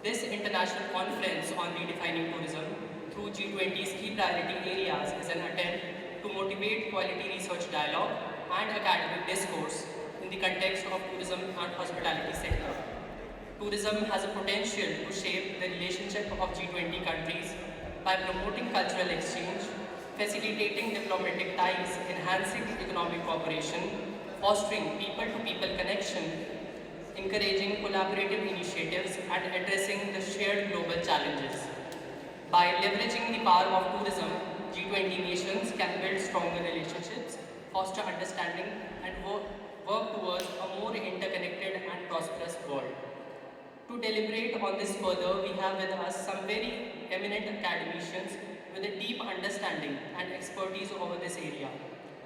This international conference on redefining tourism through G20's key priority areas is an attempt to motivate quality research dialogue and academic discourse in the context of tourism and hospitality sector. Tourism has a potential to shape the relationship of G20 countries by promoting cultural exchange, facilitating diplomatic ties, enhancing economic cooperation, fostering people-to-people connection, encouraging collaborative initiatives, and addressing the shared global challenges. By leveraging the power of tourism, G20 nations can build stronger relationships, foster understanding, and work towards a more interconnected and prosperous world. To deliberate on this further, we have with us some very eminent academicians with a deep understanding and expertise over this area.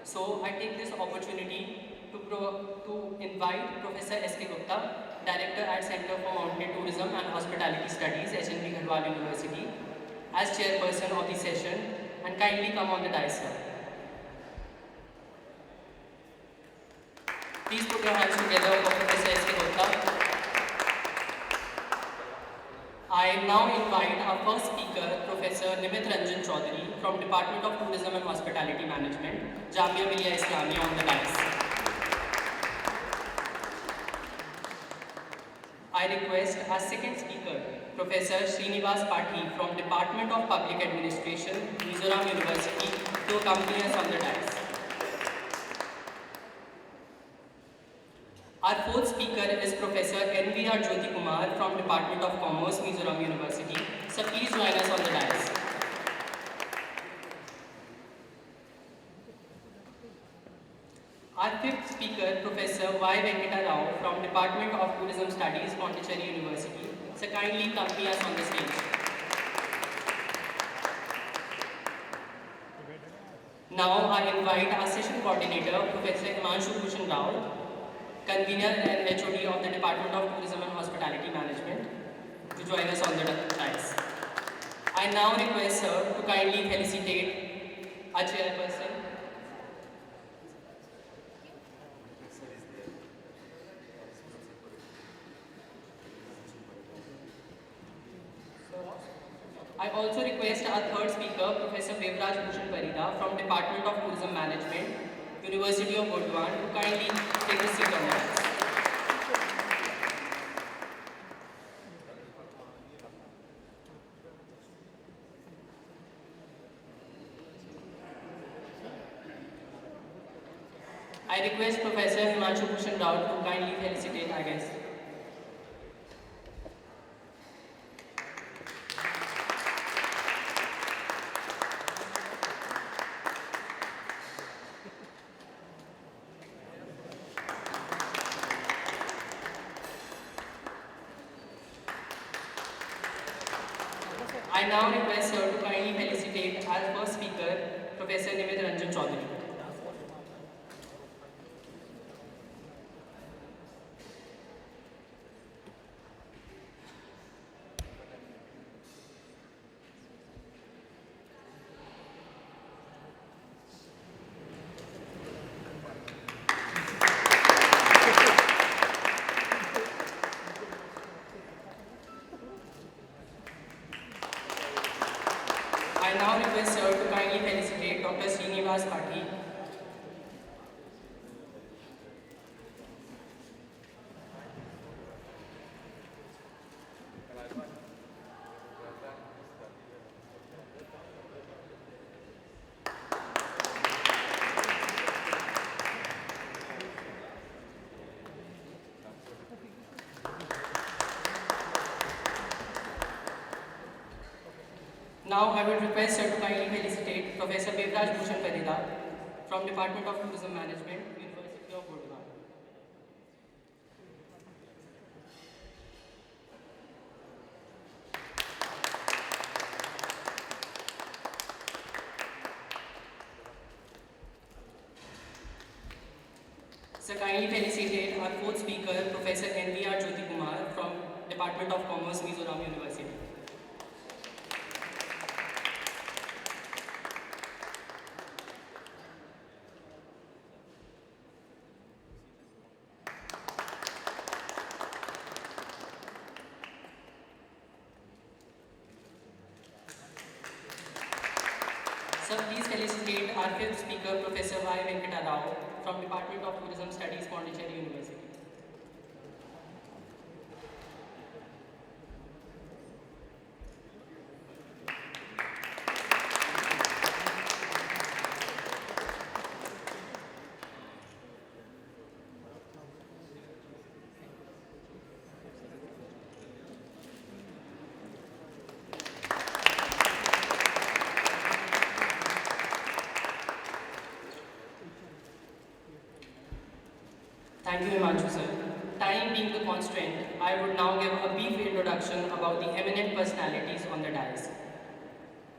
So I take this opportunity to invite Professor S.K. Gupta, Director at Center for Mountain Tourism and Hospitality Studies, HNB Garhwal University, as chairperson of the session, and kindly come on the dais, sir. Please put your hands together for Professor S.K. Gupta. I now invite our first speaker, Professor Nimit Ranjan Chaudhary from Department of Tourism and Hospitality Management, Jamia Millia Islamia, on the dais. I request our second speaker, Professor Srinivas Pathi from Department of Public Administration, Mizoram University, to accompany us on the dais. Our fourth speaker is Professor N.V.R. Jyoti Kumar from Department of Commerce, Mizoram University. So please join us on the dais. Our fifth speaker, Professor Y. Venkata Rao from Department of Tourism Studies, Pondicherry University. So kindly accompany us on the stage. Now I invite our session coordinator, Professor Himanshu Bhusan Rout, convener and HOD of the Department of Tourism and Hospitality Management, to join us on the dais. I now request her to kindly felicitate our chairperson, I also request our third speaker, Professor Bevraj Bhushan Parida from Department of Tourism Management, University of Burdwan, to kindly take a seat on the dais. I request Professor Himanshu Bhusan Rout to kindly felicitate our guests. I now request her to kindly felicitate our first speaker, Professor Nimit Ranjan Chaudhary. I now request her to kindly felicitate Dr. Srinivas Pathi. Now I would request her to kindly felicitate Professor Bevraj Bhushan Parida from Department of Tourism Management, University of Burdwan. So kindly felicitate our fourth speaker, Professor N.V.R. Jyoti Kumar from Department of Commerce, Mizoram University. our fifth speaker, Professor Y. Venkata Rao from Department of Tourism Studies, Pondicherry University. Thank you, Himanshu sir. Time being the constraint, I would now give a brief introduction about the eminent personalities on the dais.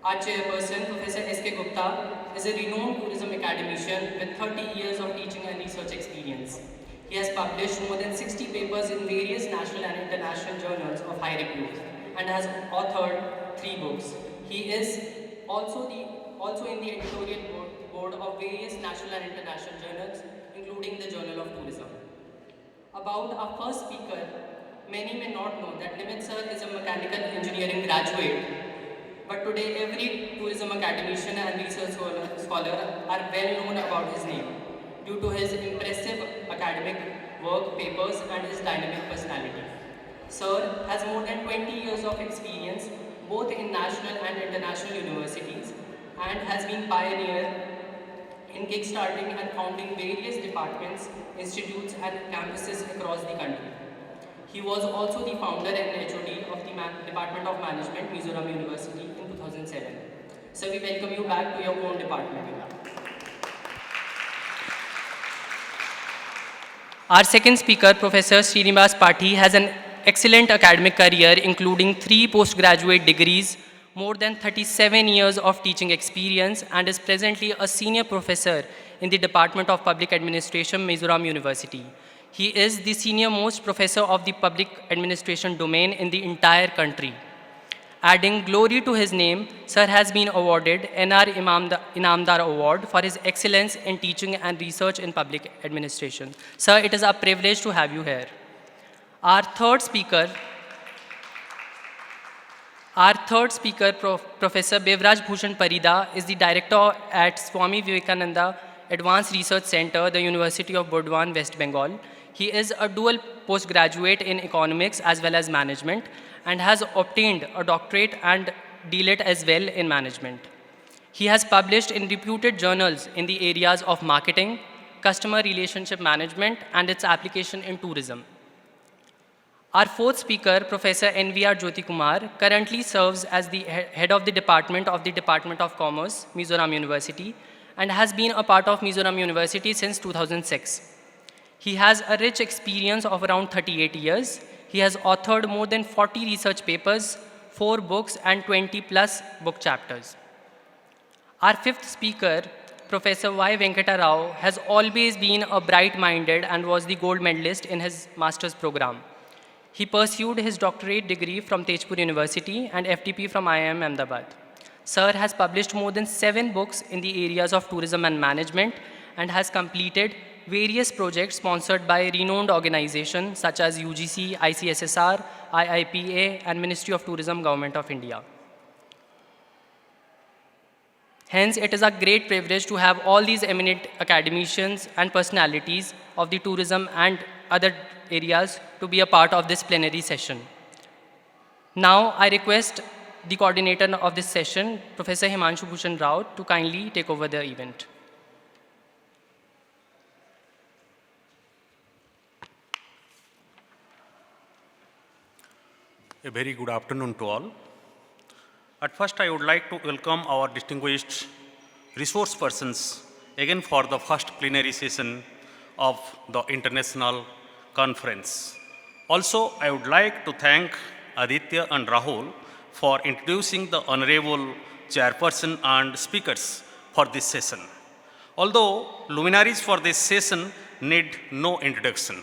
Our chairperson, Professor S.K. Gupta, is a renowned tourism academician with 30 years of teaching and research experience. He has published more than 60 papers in various national and international journals of high repute and has authored 3 books. He is also in the editorial board of various national and international journals, including the Journal of Tourism. About our first speaker, many may not know that Nimit sir is a mechanical engineering graduate, but today every tourism academician and research scholar are well known about his name due to his impressive academic work, papers and his dynamic personality. Sir has more than 20 years of experience both in national and international universities and has been pioneer in kickstarting and founding various departments, institutes and campuses across the country. He was also the founder and HOD of the Department of Management, Mizoram University in 2007. So we welcome you back to your own department. Our second speaker, Professor Srinivas Pathi, has an excellent academic career including 3 postgraduate degrees, more than 37 years of teaching experience and is presently a senior professor in the Department of Public Administration, Mizoram University. He is the senior most professor of the public administration domain in the entire country. Adding glory to his name, Sir has been awarded NR Inamdar Award for his excellence in teaching and research in public administration. Sir, it is a privilege to have you here. Our third speaker, Professor Bevraj Bhushan Parida, is the director at Swami Vivekananda Advanced Research Center, the University of Burdwan, West Bengal. He is a dual postgraduate in economics as well as management and has obtained a doctorate and DLET as well in management. He has published in reputed journals in the areas of marketing, customer relationship management, and its application in tourism. Our fourth speaker, Professor N.V.R. Jyoti Kumar, currently serves as the head of the Department of Commerce, Mizoram University, and has been a part of Mizoram University since 2006. He has a rich experience of around 38 years. He has authored more than 40 research papers, 4 books, and 20 plus book chapters. Our fifth speaker, Professor Y. Venkata Rao, has always been a bright-minded and was the gold medalist in his master's program. He pursued his doctorate degree from Tezpur University and FTP from IIM Ahmedabad. Sir has published more than 7 books in the areas of tourism and management and has completed various projects sponsored by renowned organizations such as UGC, ICSSR, IIPA, and Ministry of Tourism, Government of India. Hence, it is a great privilege to have all these eminent academicians and personalities of the tourism and other areas to be a part of this plenary session. Now, I request the coordinator of this session, Professor Himanshu Bhusan Rout, to kindly take over the event. A very good afternoon to all. At first, I would like to welcome our distinguished resource persons again for the first plenary session of the international conference. Also, I would like to thank Aditya and Rahul for introducing the honorable chairperson and speakers for this session. Although luminaries for this session need no introduction.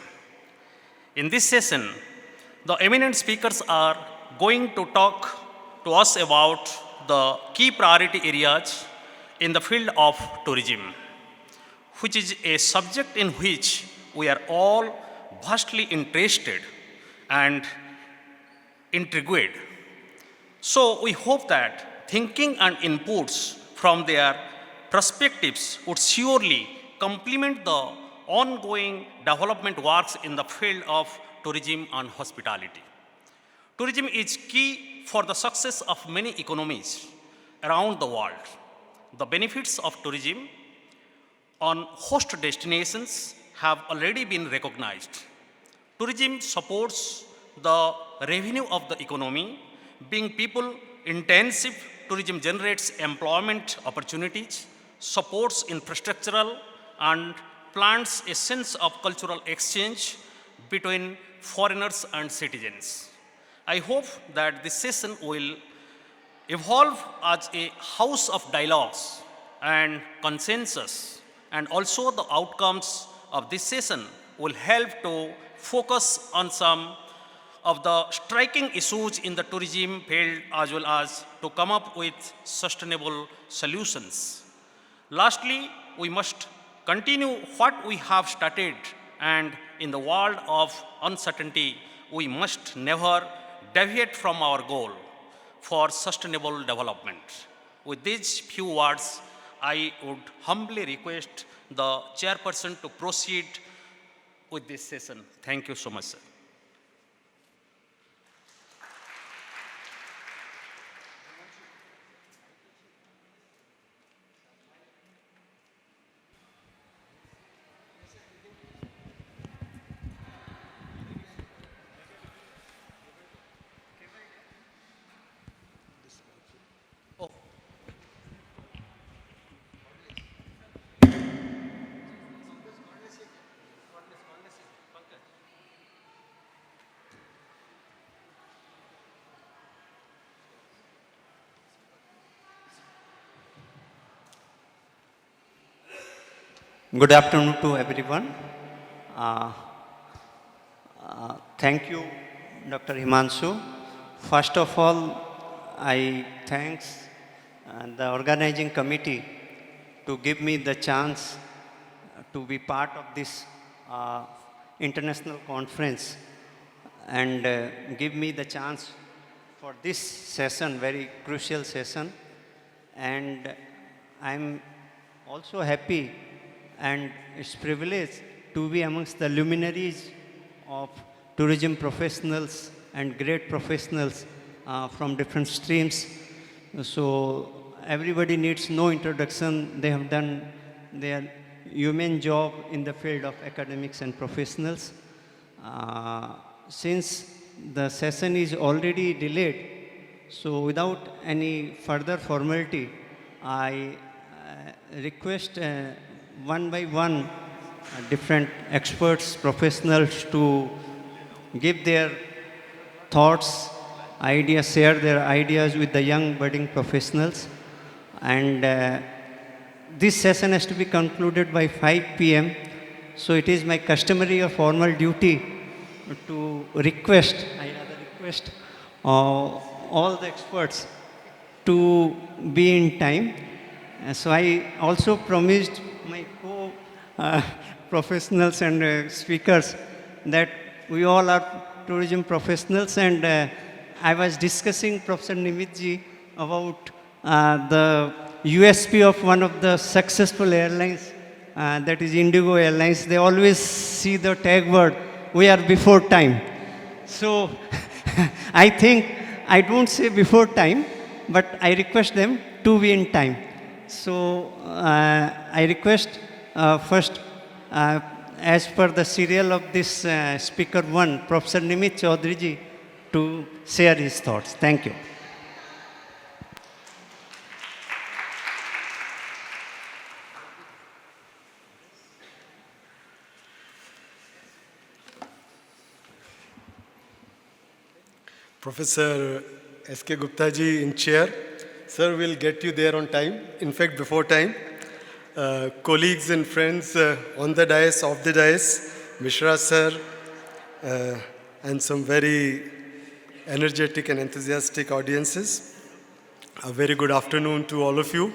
In this session, the eminent speakers are going to talk to us about the key priority areas in the field of tourism, which is a subject in which we are all vastly interested and intrigued. So we hope that thinking and inputs from their perspectives would surely complement the ongoing development works in the field of tourism and hospitality. Tourism is key for the success of many economies around the world. The benefits of tourism on host destinations have already been recognized. Tourism supports the revenue of the economy. Being people intensive, tourism generates employment opportunities, supports infrastructural, and plants a sense of cultural exchange between foreigners and citizens. I hope that this session will evolve as a house of dialogues and consensus, and also the outcomes of this session will help to focus on some of the striking issues in the tourism field as well as to come up with sustainable solutions. Lastly, we must continue what we have started, and in the world of uncertainty, we must never deviate from our goal for sustainable development. With these few words, I would humbly request the chairperson to proceed with this session. Thank you so much, sir. Good afternoon to everyone. Thank you, Dr. Himanshu. First of all, I thanks the organizing committee to give me the chance to be part of this international conference and give me the chance for this session, very crucial session. And I'm also happy and it's privilege to be amongst the luminaries of tourism professionals and great professionals from different streams. So everybody needs no introduction. They have done their human job in the field of academics and professionals. Since the session is already delayed, so without any further formality, I request one by one different experts, professionals to give their thoughts, ideas, share their ideas with the young budding professionals. And this session has to be concluded by 5 p.m. So it is my customary or formal duty to request, I rather request all the experts to be in time. So I also promised my co-professionals and speakers that we all are tourism professionals, and I was discussing Professor Nimitji about the USP of one of the successful airlines, that is Indigo Airlines. They always see the tag word, we are before time. So I think I don't say before time, but I request them to be in time. So I request first, as per the serial of this speaker one, Professor Nimit Chaudhary to share his thoughts. Thank you. Professor S.K. Gupta ji in chair. Sir will get you there on time, in fact before time. Colleagues and friends on the dais, off the dais, Mishra sir, and some very energetic and enthusiastic audiences. A very good afternoon to all of you.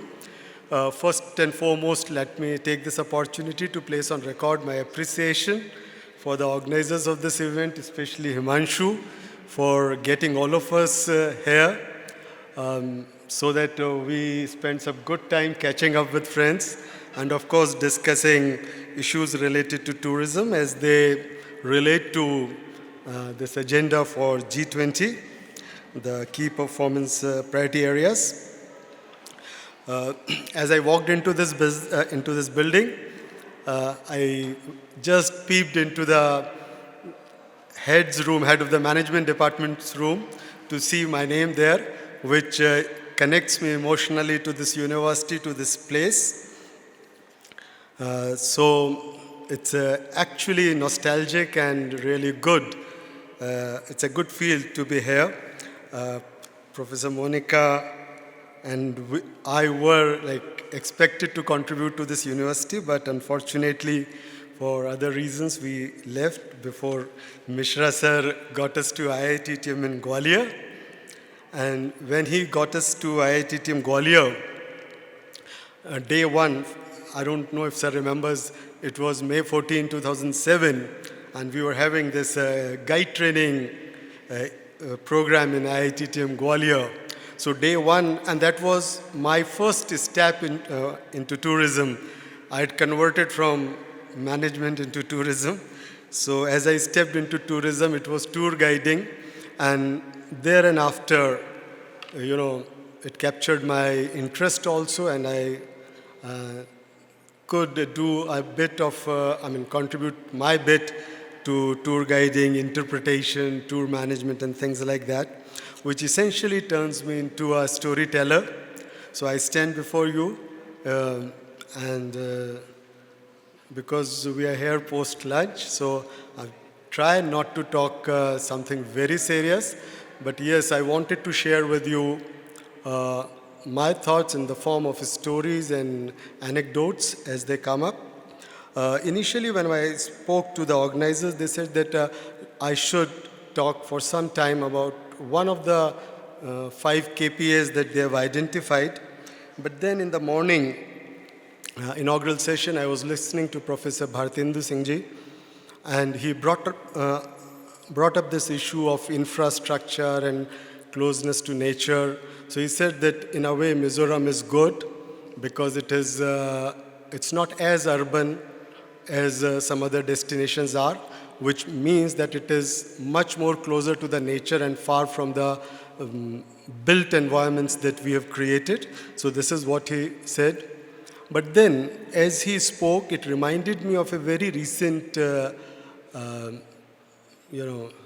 First and foremost, let me take this opportunity to place on record my appreciation for the organizers of this event, especially Himanshu, for getting all of us here. so that we spent some good time catching up with friends and of course discussing issues related to tourism as they relate to this agenda for G20, the key performance priority areas. As I walked into this building, I just peeped into the head of the management department's room to see my name there, which connects me emotionally to this university, to this place. So it's actually nostalgic and really good. It's a good feel to be here. Professor Monica and I were expected to contribute to this university, but unfortunately, for other reasons, we left before Mishra sir got us to IITTM in Gwalior. And when he got us to IITTM Gwalior, day one, I don't know if sir remembers, it was May 14, 2007, and we were having this guide training program in IITTM Gwalior. So day one, and that was my first step into tourism. I had converted from management into tourism. So as I stepped into tourism, it was tour guiding, and there and after, it captured my interest also, and I could do a bit of, contribute my bit to tour guiding, interpretation, tour management, and things like that, which essentially turns me into a storyteller. So I stand before you, and because we are here post-lunch, so I try not to talk something very serious, but yes, I wanted to share with you my thoughts in the form of stories and anecdotes as they come up. Initially, when I spoke to the organizers, they said that I should talk for some time about one of the 5 KPAs that they have identified. But then in the morning, inaugural session, I was listening to Professor Bhartendu Singh, and he brought up this issue of infrastructure and closeness to nature. So he said that in a way Mizoram is good because it's not as urban as some other destinations are, which means that it is much more closer to the nature and far from the built environments that we have created. So this is what he said. But then, as he spoke, it reminded me of a very recent,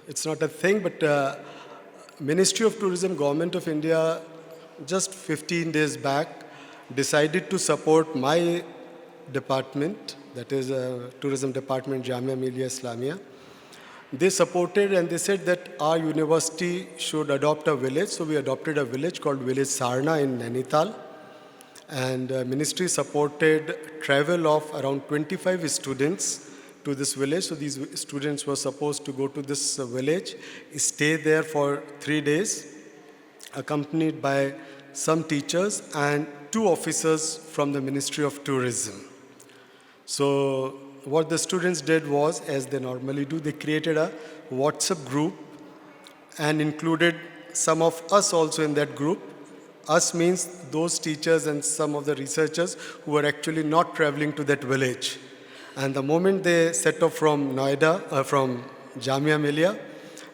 it's not a thing, but Ministry of Tourism, Government of India, just 15 days back, decided to support my department, that is Tourism Department, Jamia Millia Islamia. They supported and they said that our university should adopt a village. So we adopted a village called Village Sarna in Nainital. And ministry supported travel of around 25 students to this village. So these students were supposed to go to this village, stay there for 3 days, accompanied by some teachers and 2 officers from the Ministry of Tourism. So what the students did was, as they normally do, they created a WhatsApp group and included some of us also in that group. Us means those teachers and some of the researchers who were actually not traveling to that village. And the moment they set off from Noida, from Jamia Millia,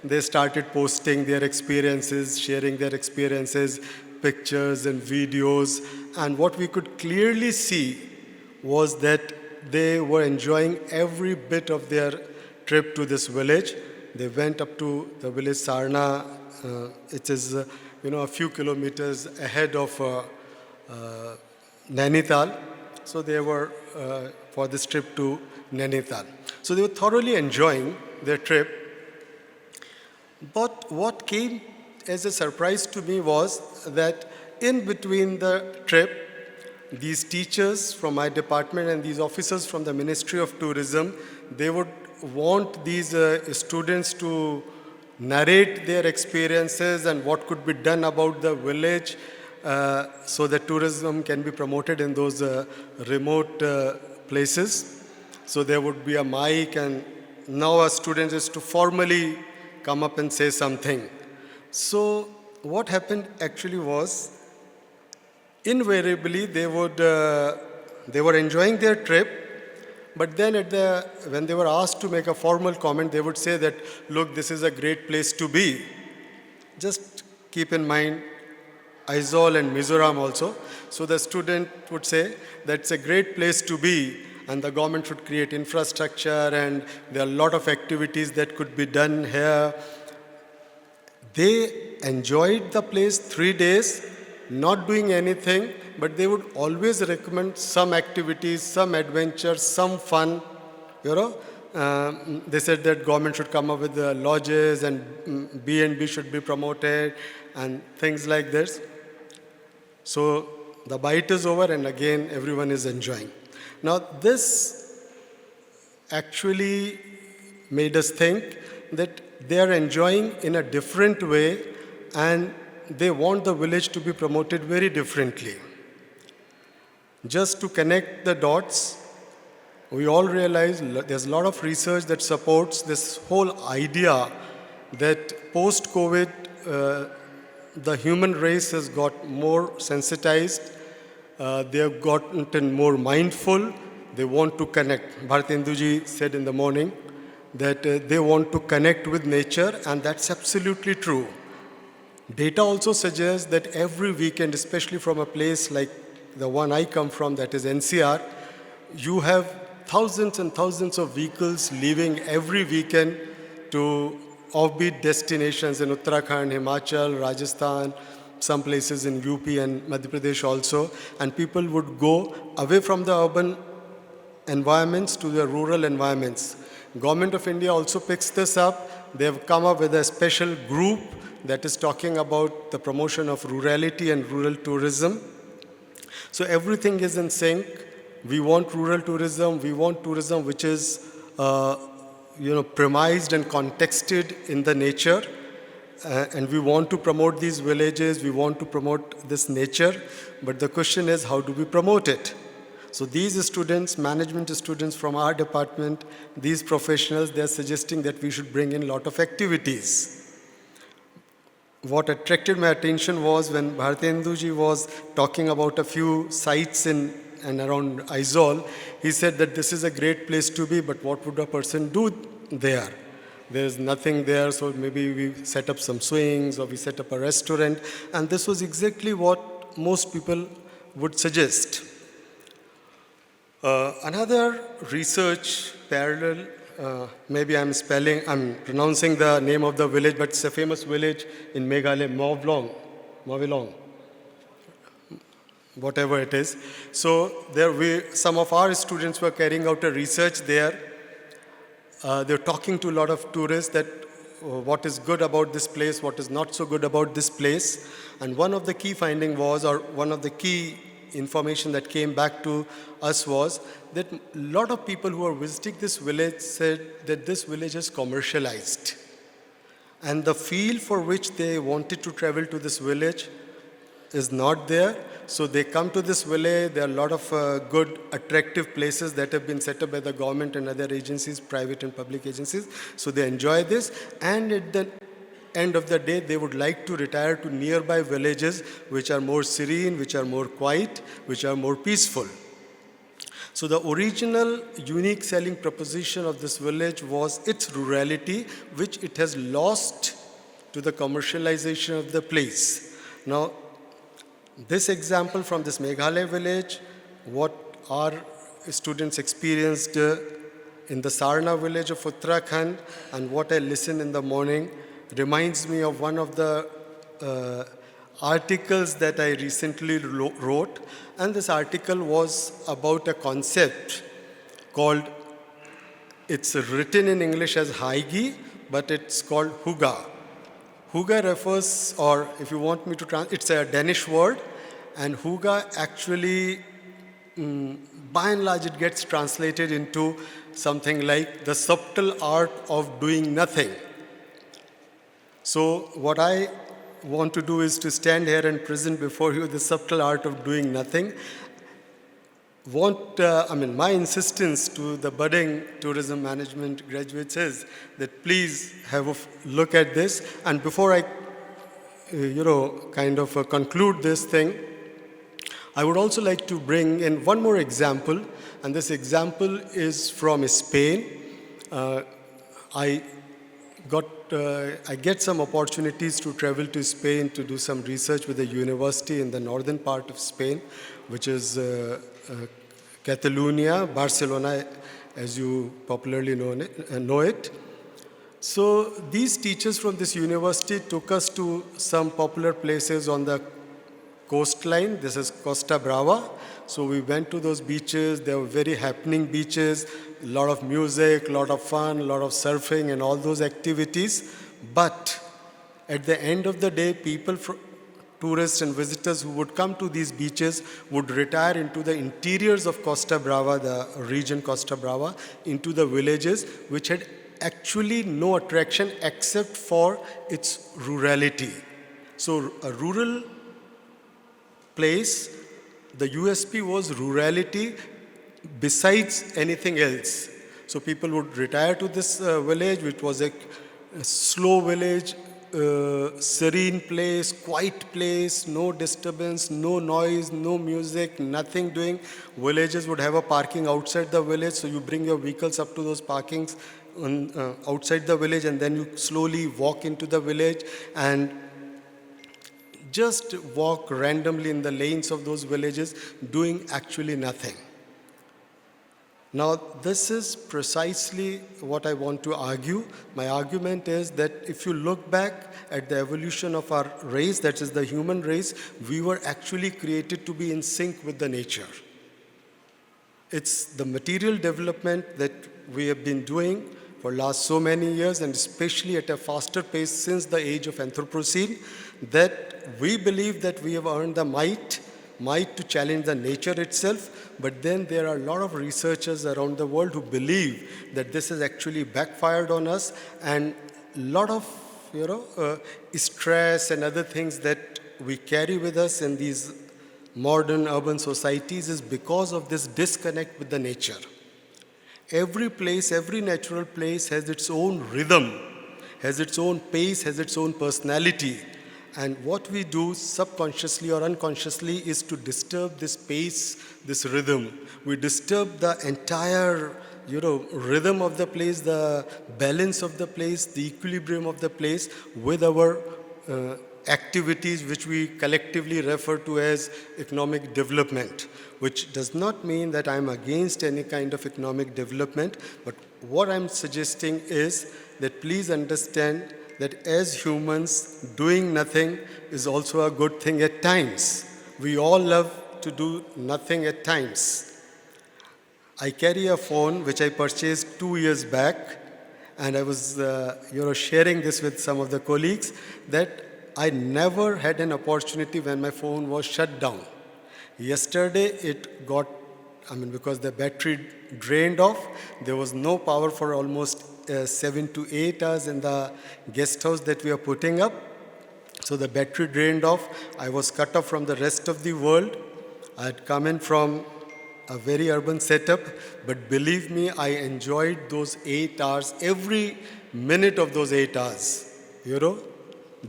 they started posting their experiences, sharing their experiences, pictures and videos. And what we could clearly see was that they were enjoying every bit of their trip to this village. They went up to the village Sarna. It is a few kilometers ahead of Nainital. So they were for this trip to Nainital. So they were thoroughly enjoying their trip. But what came as a surprise to me was that in between the trip, these teachers from my department and these officers from the Ministry of Tourism, they would want these students to narrate their experiences and what could be done about the village so that tourism can be promoted in those remote places. So there would be a mic, and now a student is to formally come up and say something. So what happened actually was invariably they were enjoying their trip, but then when they were asked to make a formal comment, they would say that, look, this is a great place to be. Just keep in mind Aizawl and Mizoram also. So the student would say that's a great place to be, and the government should create infrastructure, and there are a lot of activities that could be done here. They enjoyed the place 3 days, not doing anything, but they would always recommend some activities, some adventure, some fun. They said that government should come up with the lodges, and B&B should be promoted and things like this. So the bite is over, and again everyone is enjoying. Now this actually made us think that they are enjoying in a different way, and they want the village to be promoted very differently. Just to connect the dots, we all realize there's a lot of research that supports this whole idea that post-COVID, the human race has got more sensitized, they have gotten more mindful, they want to connect. Bhartendu ji said in the morning that they want to connect with nature, and that's absolutely true. Data also suggests that every weekend, especially from a place like the one I come from, that is NCR, you have thousands and thousands of vehicles leaving every weekend to offbeat destinations in Uttarakhand, Himachal, Rajasthan, some places in UP and Madhya Pradesh also. And people would go away from the urban environments to the rural environments. Government of India also picks this up. They have come up with a special group that is talking about the promotion of rurality and rural tourism. So everything is in sync. We want rural tourism. We want tourism which is, premised and contexted in the nature. And we want to promote these villages. We want to promote this nature. But the question is, how do we promote it? So these students, management students from our department, these professionals, they're suggesting that we should bring in a lot of activities. What attracted my attention was when Bhartendu ji was talking about a few sites in and around Aizawl, he said that this is a great place to be, but what would a person do there? There's nothing there, so maybe we set up some swings or we set up a restaurant, and this was exactly what most people would suggest. Another research parallel, maybe I'm pronouncing the name of the village, but it's a famous village in Meghalaya, Movilong, whatever it is. So some of our students were carrying out a research there. They're talking to a lot of tourists that what is good about this place, what is not so good about this place. And one of the key findings was, or one of the key information that came back to us was that a lot of people who are visiting this village said that this village is commercialized. And the feel for which they wanted to travel to this village is not there. So they come to this village. There are a lot of good, attractive places that have been set up by the government and other agencies, private and public agencies. So they enjoy this. And at the end of the day, they would like to retire to nearby villages which are more serene, which are more quiet, which are more peaceful. So the original unique selling proposition of this village was its rurality, which it has lost to the commercialization of the place. Now, this example from this Meghalaya village, what our students experienced in the Sarna village of Uttarakhand, and what I listened in the morning, reminds me of one of the articles that I recently wrote. And this article was about a concept called, it's written in English as Haigi, but it's called Huga. Huga refers, or if you want me to translate, it's a Danish word, and Huga actually, by and large, it gets translated into something like the subtle art of doing nothing. So what I want to do is to stand here and present before you the subtle art of doing nothing. My insistence to the budding tourism management graduates is that please have a look at this. And before I, conclude this thing, I would also like to bring in one more example, and this example is from Spain. I get some opportunities to travel to Spain to do some research with a university in the northern part of Spain, which is Catalonia, Barcelona, as you popularly know it. So these teachers from this university took us to some popular places on the coastline. This is Costa Brava. So we went to those beaches. They were very happening beaches, a lot of music, a lot of fun, a lot of surfing and all those activities. But at the end of the day, tourists and visitors who would come to these beaches would retire into the interiors of Costa Brava, the region Costa Brava, into the villages, which had actually no attraction except for its rurality. So a rural place, the USP was rurality besides anything else. So people would retire to this village, which was a slow village, serene place, quiet place, no disturbance, no noise, no music, nothing doing. Villages would have a parking outside the village, so you bring your vehicles up to those parkings outside the village, and then you slowly walk into the village and just walk randomly in the lanes of those villages, doing actually nothing. Now, this is precisely what I want to argue. My argument is that if you look back at the evolution of our race, that is the human race, we were actually created to be in sync with the nature. It's the material development that we have been doing for last so many years, and especially at a faster pace since the age of Anthropocene, that we believe that we have earned the might to challenge the nature itself. But then there are a lot of researchers around the world who believe that this has actually backfired on us, and a lot of stress and other things that we carry with us in these modern urban societies is because of this disconnect with the nature. Every place, every natural place has its own rhythm, has its own pace, has its own personality. And what we do subconsciously or unconsciously is to disturb this pace, this rhythm. We disturb the entire rhythm of the place, the balance of the place, the equilibrium of the place with our activities, which we collectively refer to as economic development, which does not mean that I'm against any kind of economic development, but what I'm suggesting is that please understand that as humans, doing nothing is also a good thing at times. We all love to do nothing at times. I carry a phone which I purchased 2 years back, and I was sharing this with some of the colleagues that I never had an opportunity when my phone was shut down. Yesterday it got, because the battery drained off, there was no power for almost 7 to 8 hours in the guest house that we are putting up. So the battery drained off. I was cut off from the rest of the world. I had come in from a very urban setup, but believe me, I enjoyed those 8 hours, every minute of those 8 hours,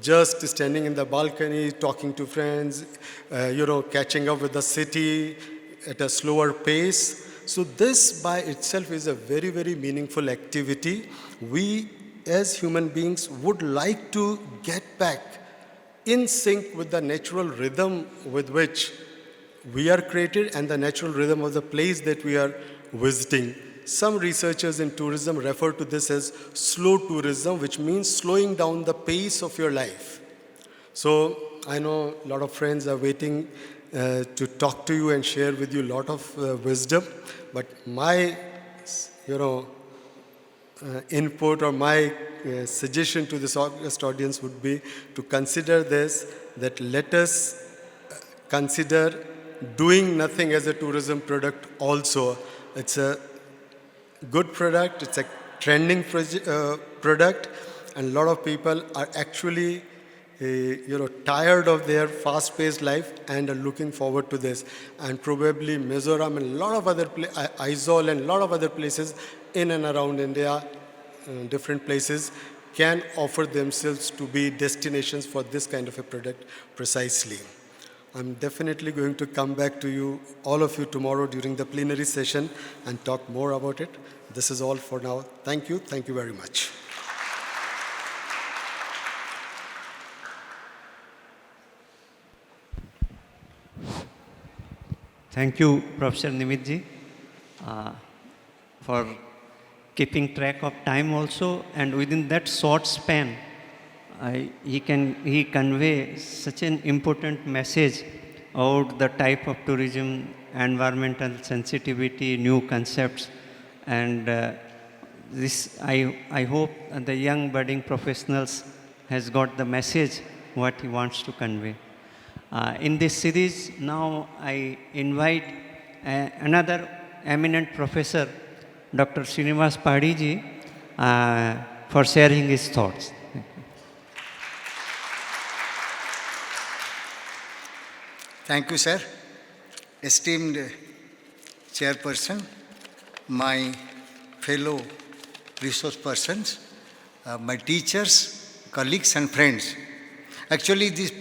just standing in the balcony, talking to friends, catching up with the city at a slower pace. So this by itself is a very, very meaningful activity. We as human beings would like to get back in sync with the natural rhythm with which we are created and the natural rhythm of the place that we are visiting. Some researchers in tourism refer to this as slow tourism, which means slowing down the pace of your life. So I know a lot of friends are waiting to talk to you and share with you a lot of wisdom, but my input or my suggestion to this august audience would be to consider this, that let us consider doing nothing as a tourism product also. It's a good product, it's a trending product, and a lot of people are actually tired of their fast-paced life and are looking forward to this. And probably Mizoram and a lot of other Aizawl and a lot of other places in and around India, different places, can offer themselves to be destinations for this kind of a product precisely. I'm definitely going to come back to you, all of you, tomorrow during the plenary session and talk more about it. This is all for now. Thank you. Thank you very much. Thank you, Professor Nimitji, for keeping track of time also, and within that short span, he convey such an important message about the type of tourism, environmental sensitivity, new concepts, and this I hope the young budding professionals has got the message what he wants to convey. In this series, now I invite another eminent professor, Dr. Srinivas Padiji, for sharing his thoughts. Thank you, sir. Esteemed chairperson, my fellow resource persons, my teachers, colleagues and friends. Actually, this,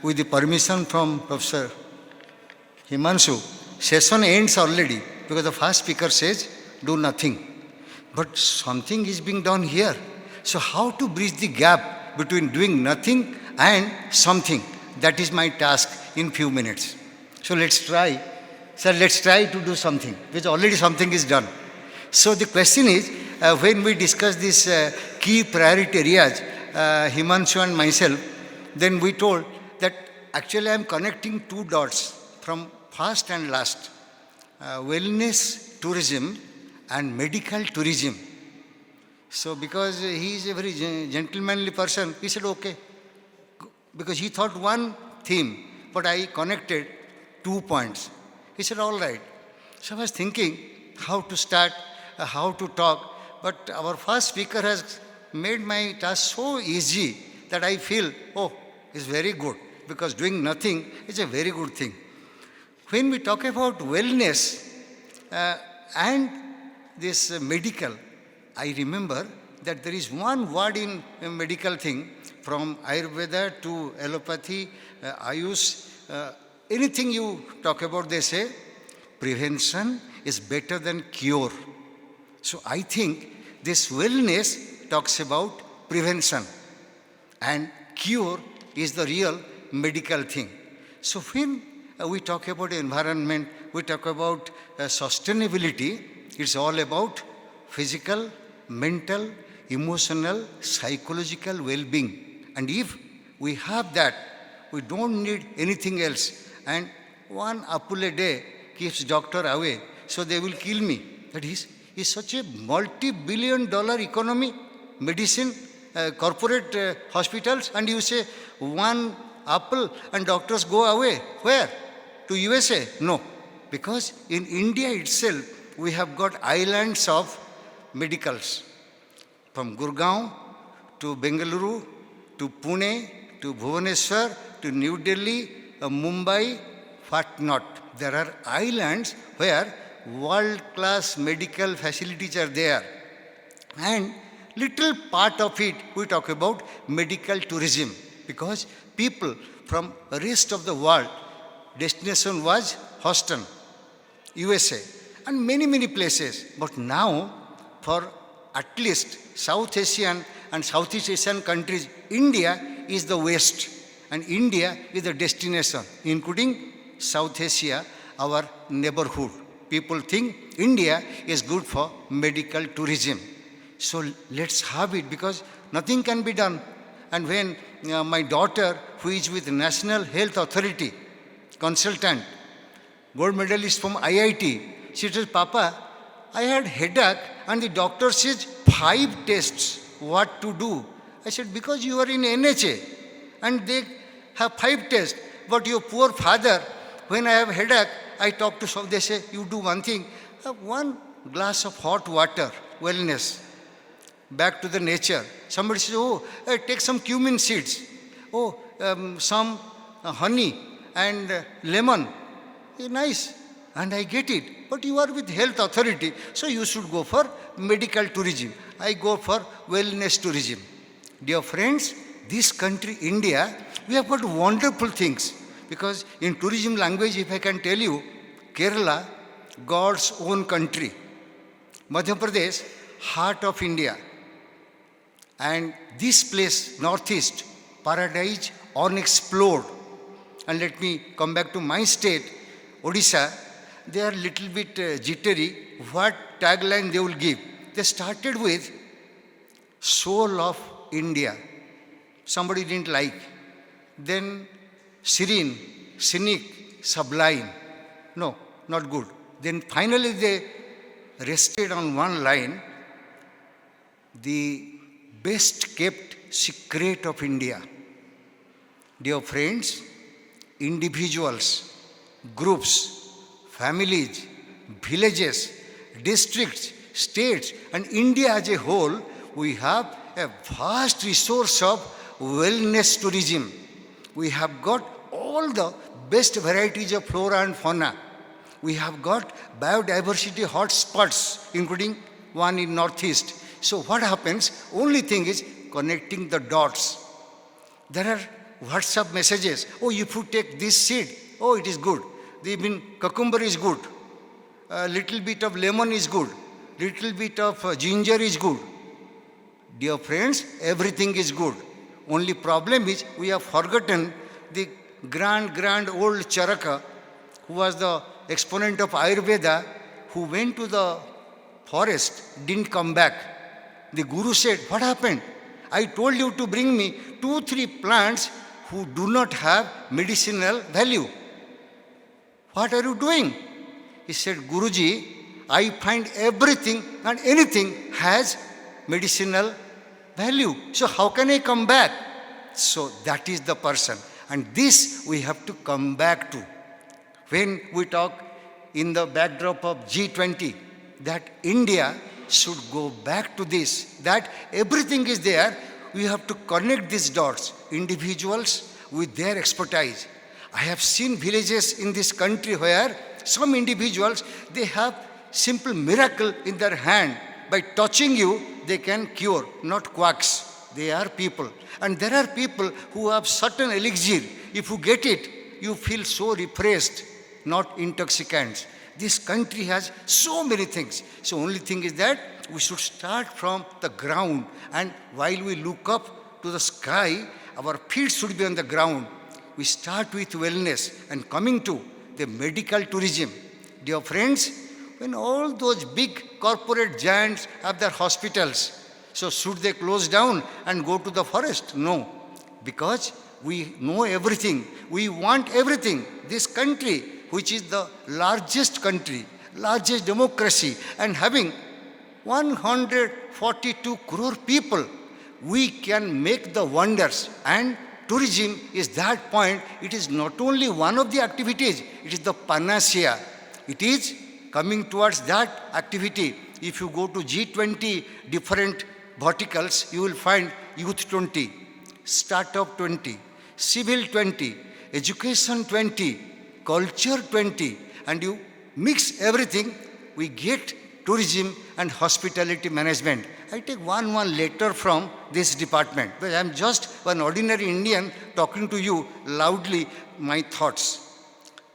with the permission from Professor Himanshu, session ends already because the first speaker says, do nothing. But something is being done here. So how to bridge the gap between doing nothing and something? That is my task in few minutes. So let's try. Sir, let's try to do something, because already something is done. So the question is, when we discuss these key priority areas, Himanshu and myself, then we told that actually I am connecting two dots from first and last. Wellness tourism and medical tourism. So because he is a very gentlemanly person, he said, okay. Because he thought one theme, but I connected 2 points. He said, all right. So I was thinking how to start, how to talk, but our first speaker has made my task so easy that I feel, oh, it's very good, because doing nothing is a very good thing. When we talk about wellness and this medical, I remember that there is one word in medical thing, from Ayurveda to allopathy, Ayush, anything you talk about, they say, prevention is better than cure. So I think this wellness talks about prevention, and cure is the real medical thing. So when we talk about environment, we talk about sustainability, it's all about physical, mental, emotional, psychological well-being. And if we have that, we don't need anything else. And one apple a day keeps doctor away, so they will kill me. That is such a multi-billion-dollar economy, medicine, corporate hospitals, and you say one apple and doctors go away. Where? To USA? No. Because in India itself, we have got islands of medicals. From Gurgaon to Bengaluru to Pune to Bhubaneswar to New Delhi, Mumbai, what not. There are islands where world-class medical facilities are there. And little part of it, we talk about medical tourism, because people from the rest of the world, destination was Houston, USA, and many, many places. But now, for at least South Asian and Southeast Asian countries, India is the West, and India is the destination, including South Asia, our neighborhood. People think India is good for medical tourism. So let's have it, because nothing can be done. And when my daughter, who is with National Health Authority, consultant, gold medalist from IIT, she says, Papa, I had headache and the doctor says 5 tests, what to do? I said, because you are in NHA and they have 5 tests. But your poor father, when I have headache, I talk to some, they say, you do one thing, have 1 glass of hot water, wellness, back to the nature. Somebody says, oh, take some cumin seeds, oh, some honey and lemon. Nice, and I get it. But you are with health authority, so you should go for medical tourism. I go for wellness tourism. Dear friends, this country, India, we have got wonderful things. Because in tourism language, if I can tell you, Kerala, God's own country. Madhya Pradesh, heart of India. And this place, Northeast, paradise unexplored. And let me come back to my state, Odisha. They are little bit jittery. What tagline they will give? They started with soul of India. Somebody didn't like. Then serene, scenic, sublime. No, not good. Then finally they rested on one line, the best kept secret of India. Dear friends, individuals, groups, families, villages, districts, states, and India as a whole, we have a vast resource of wellness tourism. We have got all the best varieties of flora and fauna. We have got biodiversity hotspots, including one in Northeast. So what happens? Only thing is connecting the dots. There are WhatsApp messages. Oh, if you take this seed, oh, it is good. Even cucumber is good. A little bit of lemon is good. Little bit of ginger is good. Dear friends, everything is good. Only problem is we have forgotten the grand old Charaka, who was the exponent of Ayurveda, who went to the forest, didn't come back. The Guru said, what happened? I told you to bring me 2-3 plants who do not have medicinal value. What are you doing? He said, Guruji, I find everything and anything has medicinal value. So how can I come back? So that is the person. And this we have to come back to. When we talk in the backdrop of G20, that India should go back to this, that everything is there, we have to connect these dots, individuals with their expertise. I have seen villages in this country where some individuals, they have simple miracle in their hand. By touching you, they can cure, not quacks. They are people. And there are people who have certain elixir. If you get it, you feel so refreshed, not intoxicants. This country has so many things. So only thing is that we should start from the ground. And while we look up to the sky, our feet should be on the ground. We start with wellness and coming to the medical tourism. Dear friends, when all those big corporate giants have their hospitals, so should they close down and go to the forest? No, because we know everything. We want everything. This country, which is the largest country, largest democracy, and having 142 crore people, we can make the wonders. And tourism is that point. It is not only one of the activities, it is the panacea. It is coming towards that activity. If you go to G20 different verticals, you will find Youth 20, Startup 20, Civil 20, Education 20, Culture 20, and you mix everything, we get tourism and hospitality management. I take one letter from this department, but I am just one ordinary Indian talking to you loudly my thoughts.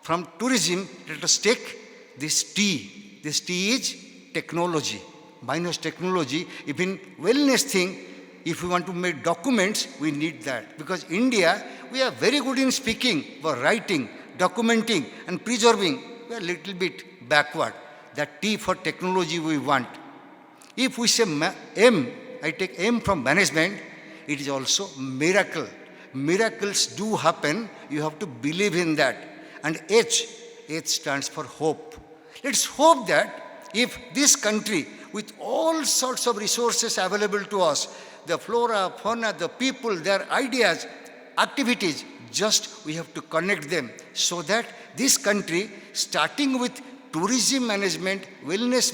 From tourism, let us take this T. This T is technology. Minus technology, even wellness thing, if we want to make documents, we need that. Because India, we are very good in speaking, but writing, documenting, and preserving, we are a little bit backward. That T for technology we want. If we say M, I take M from management, it is also miracle. Miracles do happen, you have to believe in that. And H stands for hope. Let's hope that if this country, with all sorts of resources available to us, the flora, fauna, the people, their ideas, activities, just we have to connect them so that this country, starting with tourism management, wellness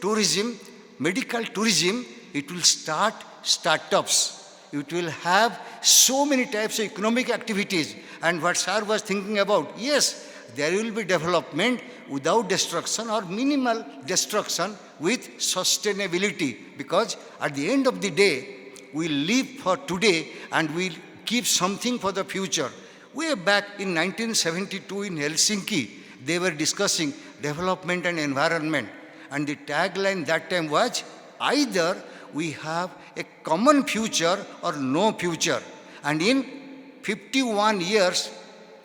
tourism, medical tourism, it will start startups. It will have so many types of economic activities. And what sir was thinking about, yes, there will be development without destruction or minimal destruction with sustainability. Because at the end of the day, we live for today and we'll keep something for the future. Way back in 1972 in Helsinki, they were discussing development and environment. And the tagline that time was, either we have a common future or no future. And in 51 years,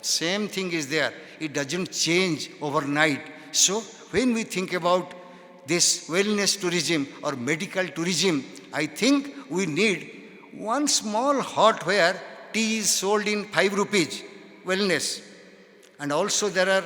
same thing is there. It doesn't change overnight. So when we think about this wellness tourism or medical tourism, I think we need one small hut where tea is sold in 5 rupees, wellness. And also there are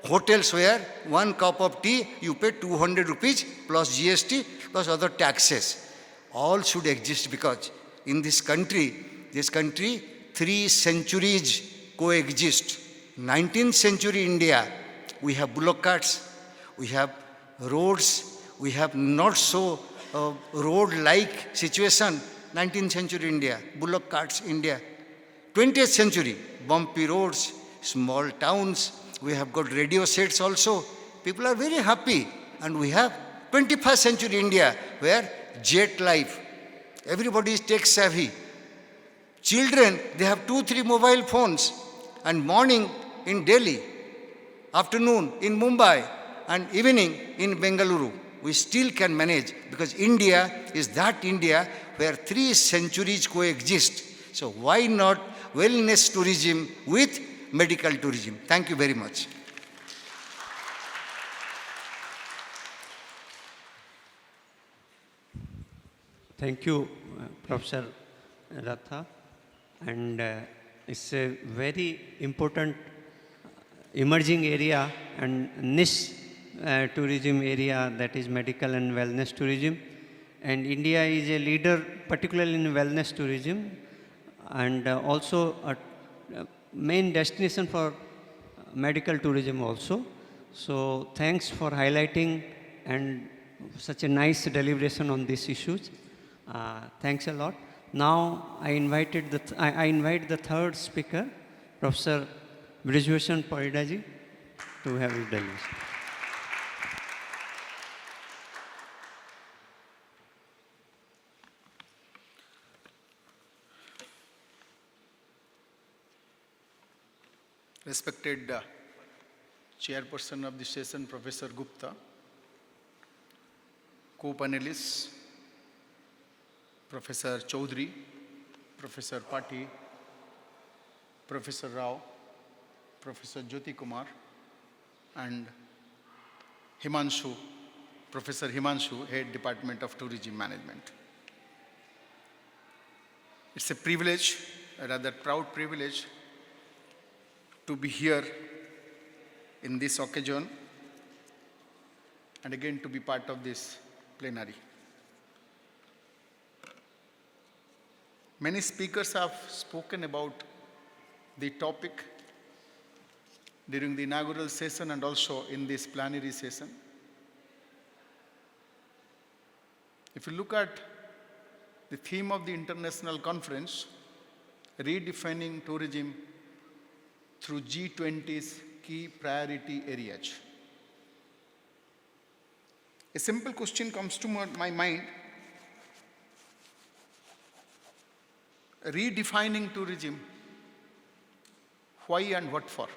hotels where 1 cup of tea you pay 200 rupees plus GST plus other taxes. All should exist because in this country, 3 centuries coexist. 19th century India, we have bullock carts, we have roads, we have not so road-like situation. 19th century India, bullock carts India. 20th century, bumpy roads, small towns, we have got radio sets also. People are very happy. And we have 21st century India, where jet life, everybody is tech savvy. Children, they have 2-3 mobile phones, and morning in Delhi, afternoon in Mumbai, and evening in Bengaluru. We still can manage because India is that India where 3 centuries coexist. So why not wellness tourism with medical tourism? Thank you very much. Thank you, Professor Ratha. And it's a very important emerging area and niche tourism area, that is medical and wellness tourism. And India is a leader, particularly in wellness tourism, and also a main destination for medical tourism also. So thanks for highlighting and such a nice deliberation on these issues. Thanks a lot. Now I invite the third speaker, Professor Brijbhushan Paridaji, to have his deliberation. Respected Chairperson of the session, Professor Gupta, co-panelists, Professor Chaudhary, Professor Pati, Professor Rao, Professor Jyoti Kumar, and Himanshu, Professor Himanshu, Head Department of Tourism Management. It's a privilege, a rather proud privilege, to be here in this occasion and again to be part of this plenary. Many speakers have spoken about the topic during the inaugural session and also in this plenary session. If you look at the theme of the international conference, Redefining Tourism through G20's key priority areas. A simple question comes to my mind. Redefining tourism, why and what for?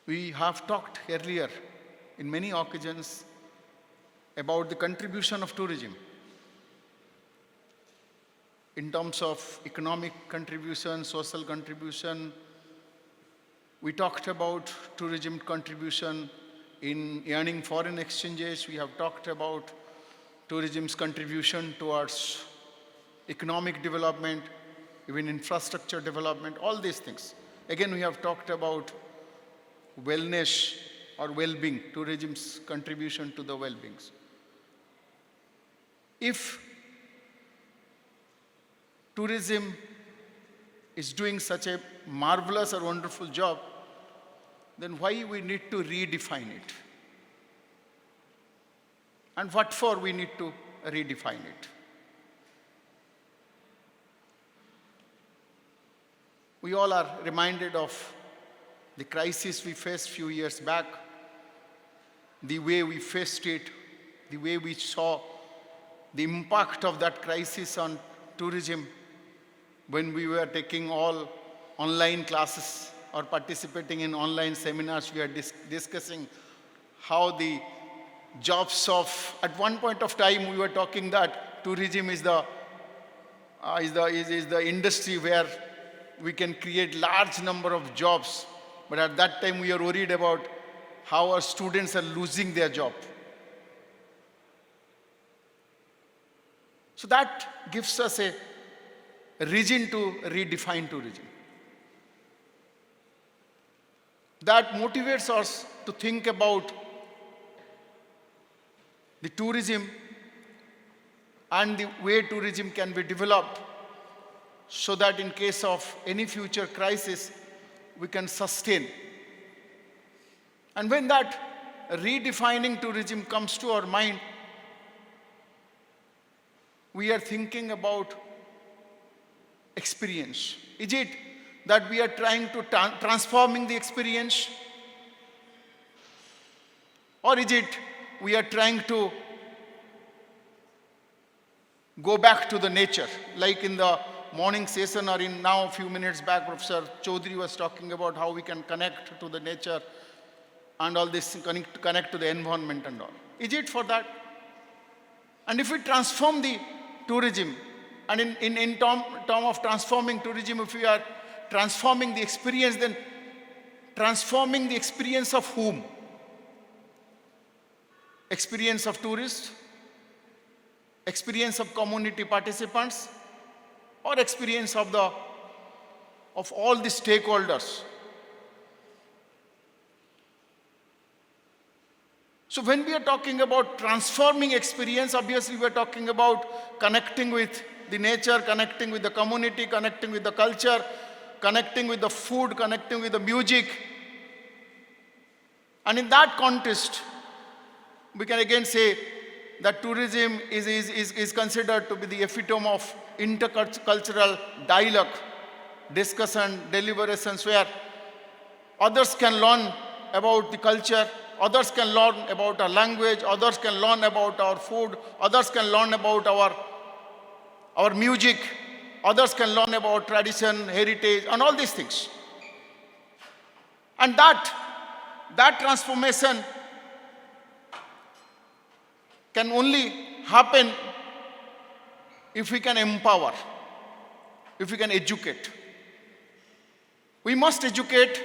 We have talked earlier in many occasions about the contribution of tourism in terms of economic contribution, social contribution. We talked about tourism contribution in earning foreign exchanges. We have talked about tourism's contribution towards economic development, even infrastructure development, all these things. Again, we have talked about wellness or well-being, tourism's contribution to the well-beings. If tourism is doing such a marvelous or wonderful job, then why we need to redefine it? And what for we need to redefine it? We all are reminded of the crisis we faced few years back, the way we faced it, the way we saw the impact of that crisis on tourism. when we were taking all online classes or participating in online seminars, we are discussing how the jobs of, at one point of time, we were talking that tourism is the industry where we can create large number of jobs. But at that time, we are worried about how our students are losing their job. So that gives us a reason to redefine tourism. That motivates us to think about the tourism and the way tourism can be developed so that in case of any future crisis, we can sustain. And when that redefining tourism comes to our mind, we are thinking about experience. Is it that we are trying to transforming the experience? Or is it we are trying to go back to the nature? Like in the morning session or in now a few minutes back, Professor Chaudhary was talking about how we can connect to the nature and all this, connect to the environment and all. Is it for that? And if we transform the tourism, and in term of transforming tourism, if we are transforming the experience, then transforming the experience of whom? Experience of tourists, experience of community participants, or experience of all the stakeholders. So when we are talking about transforming experience, obviously we are talking about connecting with the nature, connecting with the community, connecting with the culture, connecting with the food, connecting with the music. And in that context, we can again say that tourism is considered to be the epitome of intercultural dialogue, discussion, deliberations, where others can learn about the culture, others can learn about our language, others can learn about our food, others can learn about our music, others can learn about tradition, heritage, and all these things. And that transformation can only happen if we can empower, if we can educate. We must educate,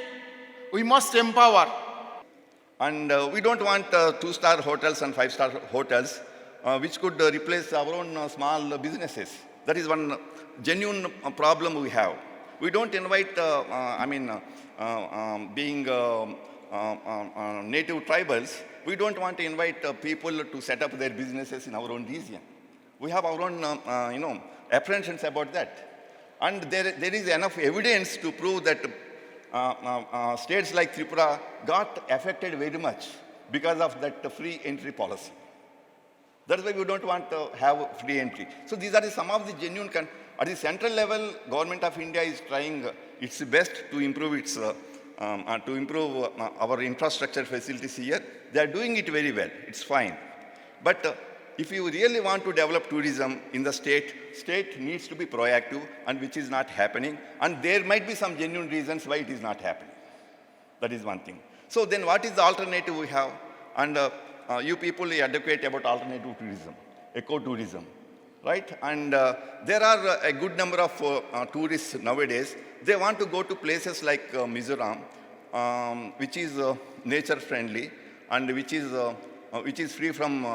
we must empower. And we don't want 2-star hotels and 5-star hotels which could replace our own small businesses. That is one genuine problem we have. We don't invite, being native tribals, we don't want to invite people to set up their businesses in our own region. We have our own, apprehensions about that. And there is enough evidence to prove that states like Tripura got affected very much because of that free entry policy. That's why we don't want to have free entry. So these are some of the genuine, at the central level, Government of India is trying its best to improve our infrastructure facilities here. They are doing it very well, it's fine. But if you really want to develop tourism in the state needs to be proactive, and which is not happening. And there might be some genuine reasons why it is not happening. That is one thing. So then what is the alternative we have? And you people advocate about alternative tourism, ecotourism, right? And there are a good number of tourists nowadays. They want to go to places like Mizoram, which is nature friendly and which is free from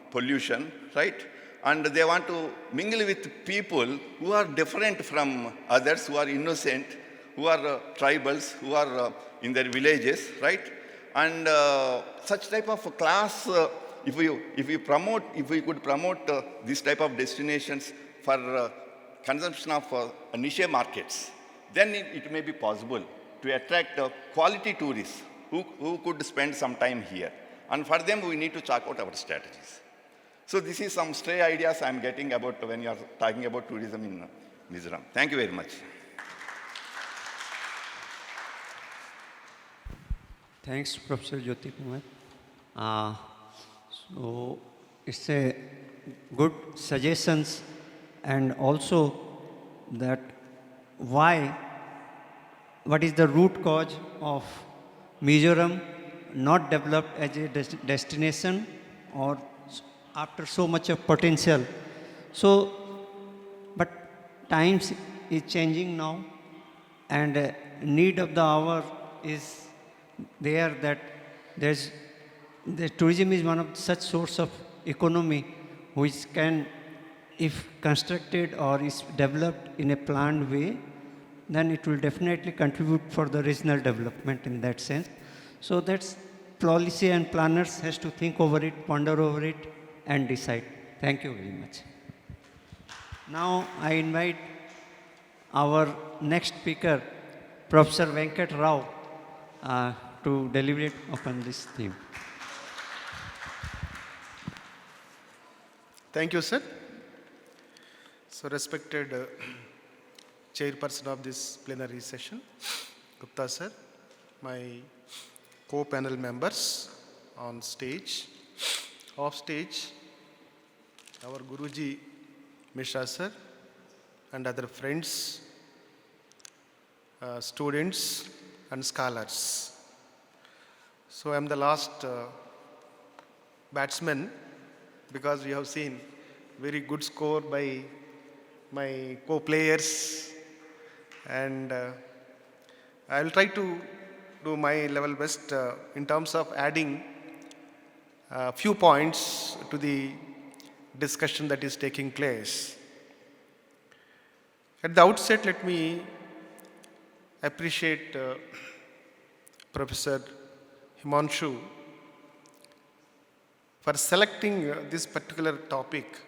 pollution, right? And they want to mingle with people who are different from others, who are innocent, who are tribals, who are in their villages, right? And such type of class, if we could promote this type of destinations for consumption of niche markets, then it may be possible to attract quality tourists who could spend some time here. And for them, we need to chalk out our strategies. So this is some stray ideas I'm getting about when you are talking about tourism in Mizoram. Thank you very much. Thanks, Professor Jyoti Kumar. So it's a good suggestions, and also that why, what is the root cause of Mizoram not developed as a destination or after so much of potential. So, but times is changing now, and need of the hour is there, that the tourism is one of such source of economy which can, if constructed or is developed in a planned way, then it will definitely contribute for the regional development in that sense. So that's policy and planners has to think over it, ponder over it, and decide. Thank you very much. Now I invite our next speaker, Professor Pravakar Rath, to deliberate upon this theme. Thank you, sir. So, respected chairperson of this plenary session, Gupta sir, my co-panel members on stage, off stage, our Guruji Mishra sir, and other friends, students and scholars. So I am the last batsman, because we have seen very good score by my co-players, and I will try to do my level best in terms of adding a few points to the discussion that is taking place. At the outset, let me appreciate Professor Himanshu for selecting this particular topic,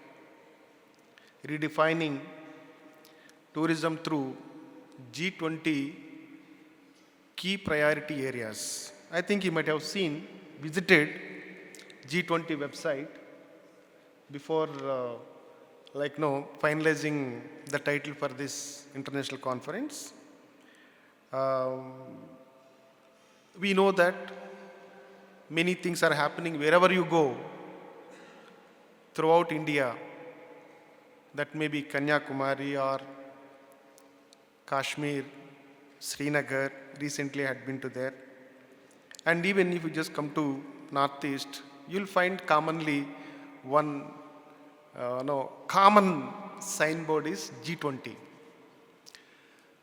redefining tourism through G20 key priority areas. I think you might have visited G20 website before finalizing the title for this international conference. We know that many things are happening wherever you go throughout India. That may be Kanyakumari or Kashmir, Srinagar. Recently I had been to there. And even if you just come to Northeast, you'll find commonly one common signboard is G20.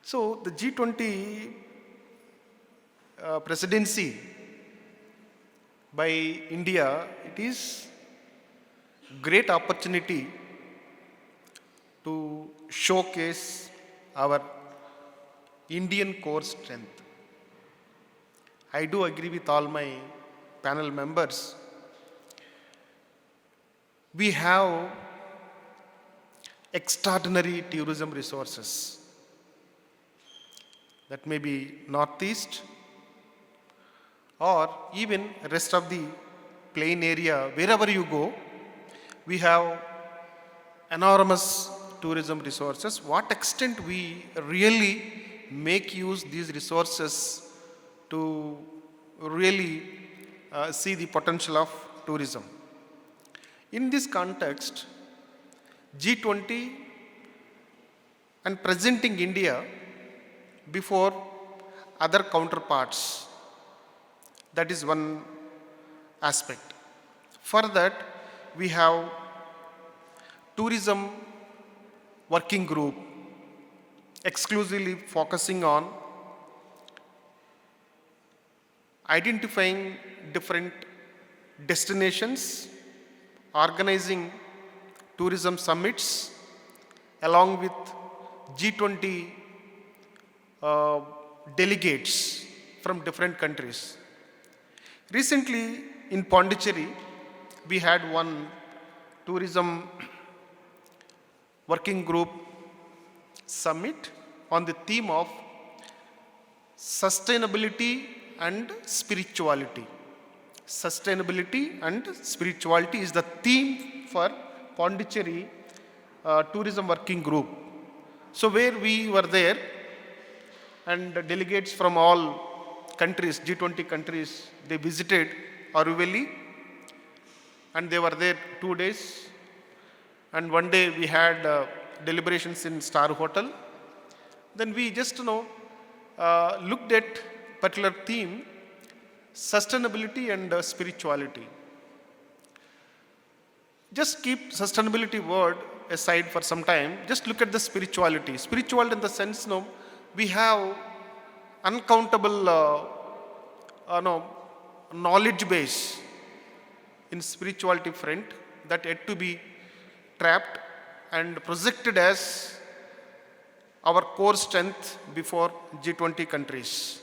So the G20 presidency by India, it is great opportunity to showcase our Indian core strength. I do agree with all my panel members. We have extraordinary tourism resources. That may be Northeast or even rest of the plain area. Wherever you go, we have enormous tourism resources. What extent we really make use these resources to really see the potential of tourism. In this context, G20 and presenting India before other counterparts, that is one aspect. For that, we have tourism working group exclusively focusing on identifying different destinations, organizing tourism summits along with G20 delegates from different countries. Recently in Pondicherry, we had one tourism working group summit on the theme of sustainability and spirituality. Sustainability and spirituality is the theme for Pondicherry tourism working group. So where we were there, and delegates from all countries, G20 countries, they visited Aruveli, and they were there 2 days. And one day we had deliberations in Star Hotel, then we just looked at particular theme, sustainability and spirituality. Just keep sustainability word aside for some time. Just look at the spirituality. Spiritual in the sense, we have uncountable knowledge base in spirituality front that had to be trapped and projected as our core strength before G20 countries.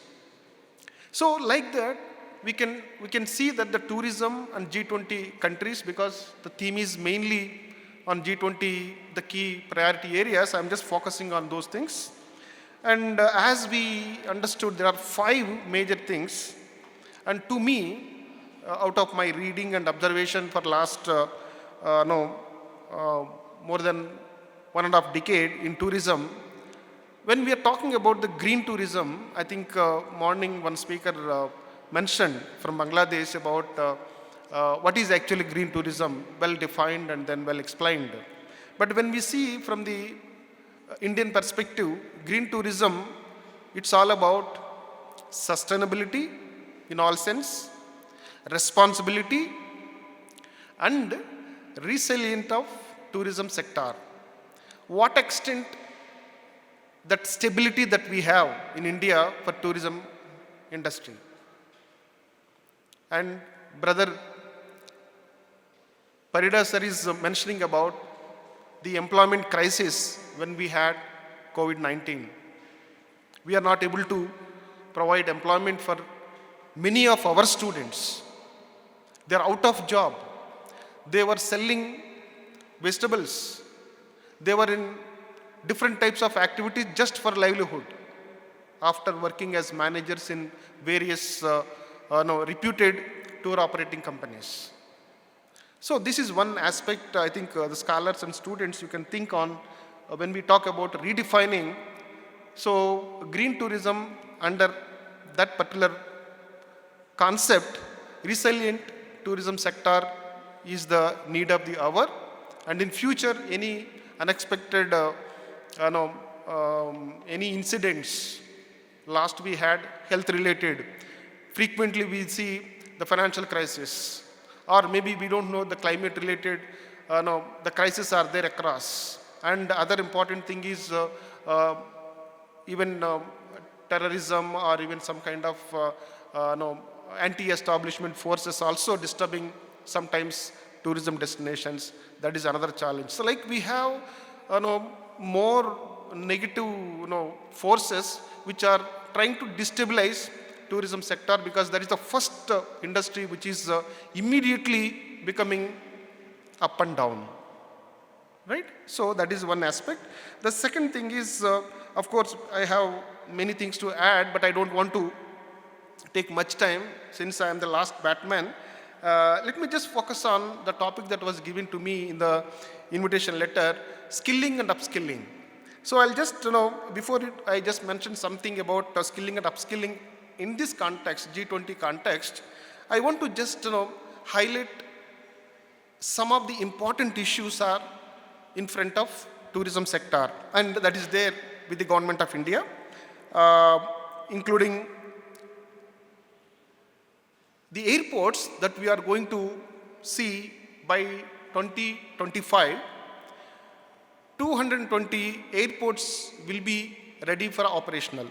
So like that, we can see that the tourism and G20 countries, because the theme is mainly on G20, the key priority areas, I'm just focusing on those things. And as we understood, there are 5 major things. And to me, out of my reading and observation for last more than 1.5 decade in tourism, when we are talking about the green tourism, I think morning one speaker mentioned from Bangladesh about what is actually green tourism, well defined and then well explained. But when we see from the Indian perspective, green tourism, it's all about sustainability in all sense, responsibility and resilience of tourism sector. What extent that stability that we have in India for tourism industry. And brother Parida sir is mentioning about the employment crisis when we had COVID-19. We are not able to provide employment for many of our students. They are out of job. They were selling vegetables. They were in different types of activities just for livelihood after working as managers in various reputed tour operating companies. So this is one aspect I think the scholars and students you can think on when we talk about redefining. So green tourism under that particular concept, resilient tourism sector is the need of the hour, and in future any unexpected any incidents, last we had health related, frequently we see the financial crisis, or maybe we don't know the climate related, the crises are there across. And other important thing is even terrorism or even some kind of anti-establishment forces also disturbing sometimes tourism destinations. That is another challenge. So like we have more negative forces which are trying to destabilize tourism sector, because that is the first industry which is immediately becoming up and down. Right? So that is one aspect. The second thing is, of course, I have many things to add, but I don't want to take much time since I am the last batman. Let me just focus on the topic that was given to me in the invitation letter, skilling and upskilling. So I'll just, before it, I just mentioned something about skilling and upskilling in this context, G20 context. I want to just, highlight some of the important issues are in front of tourism sector, and that is there with the government of India, including the airports that we are going to see by 2025. 220 airports will be ready for operational.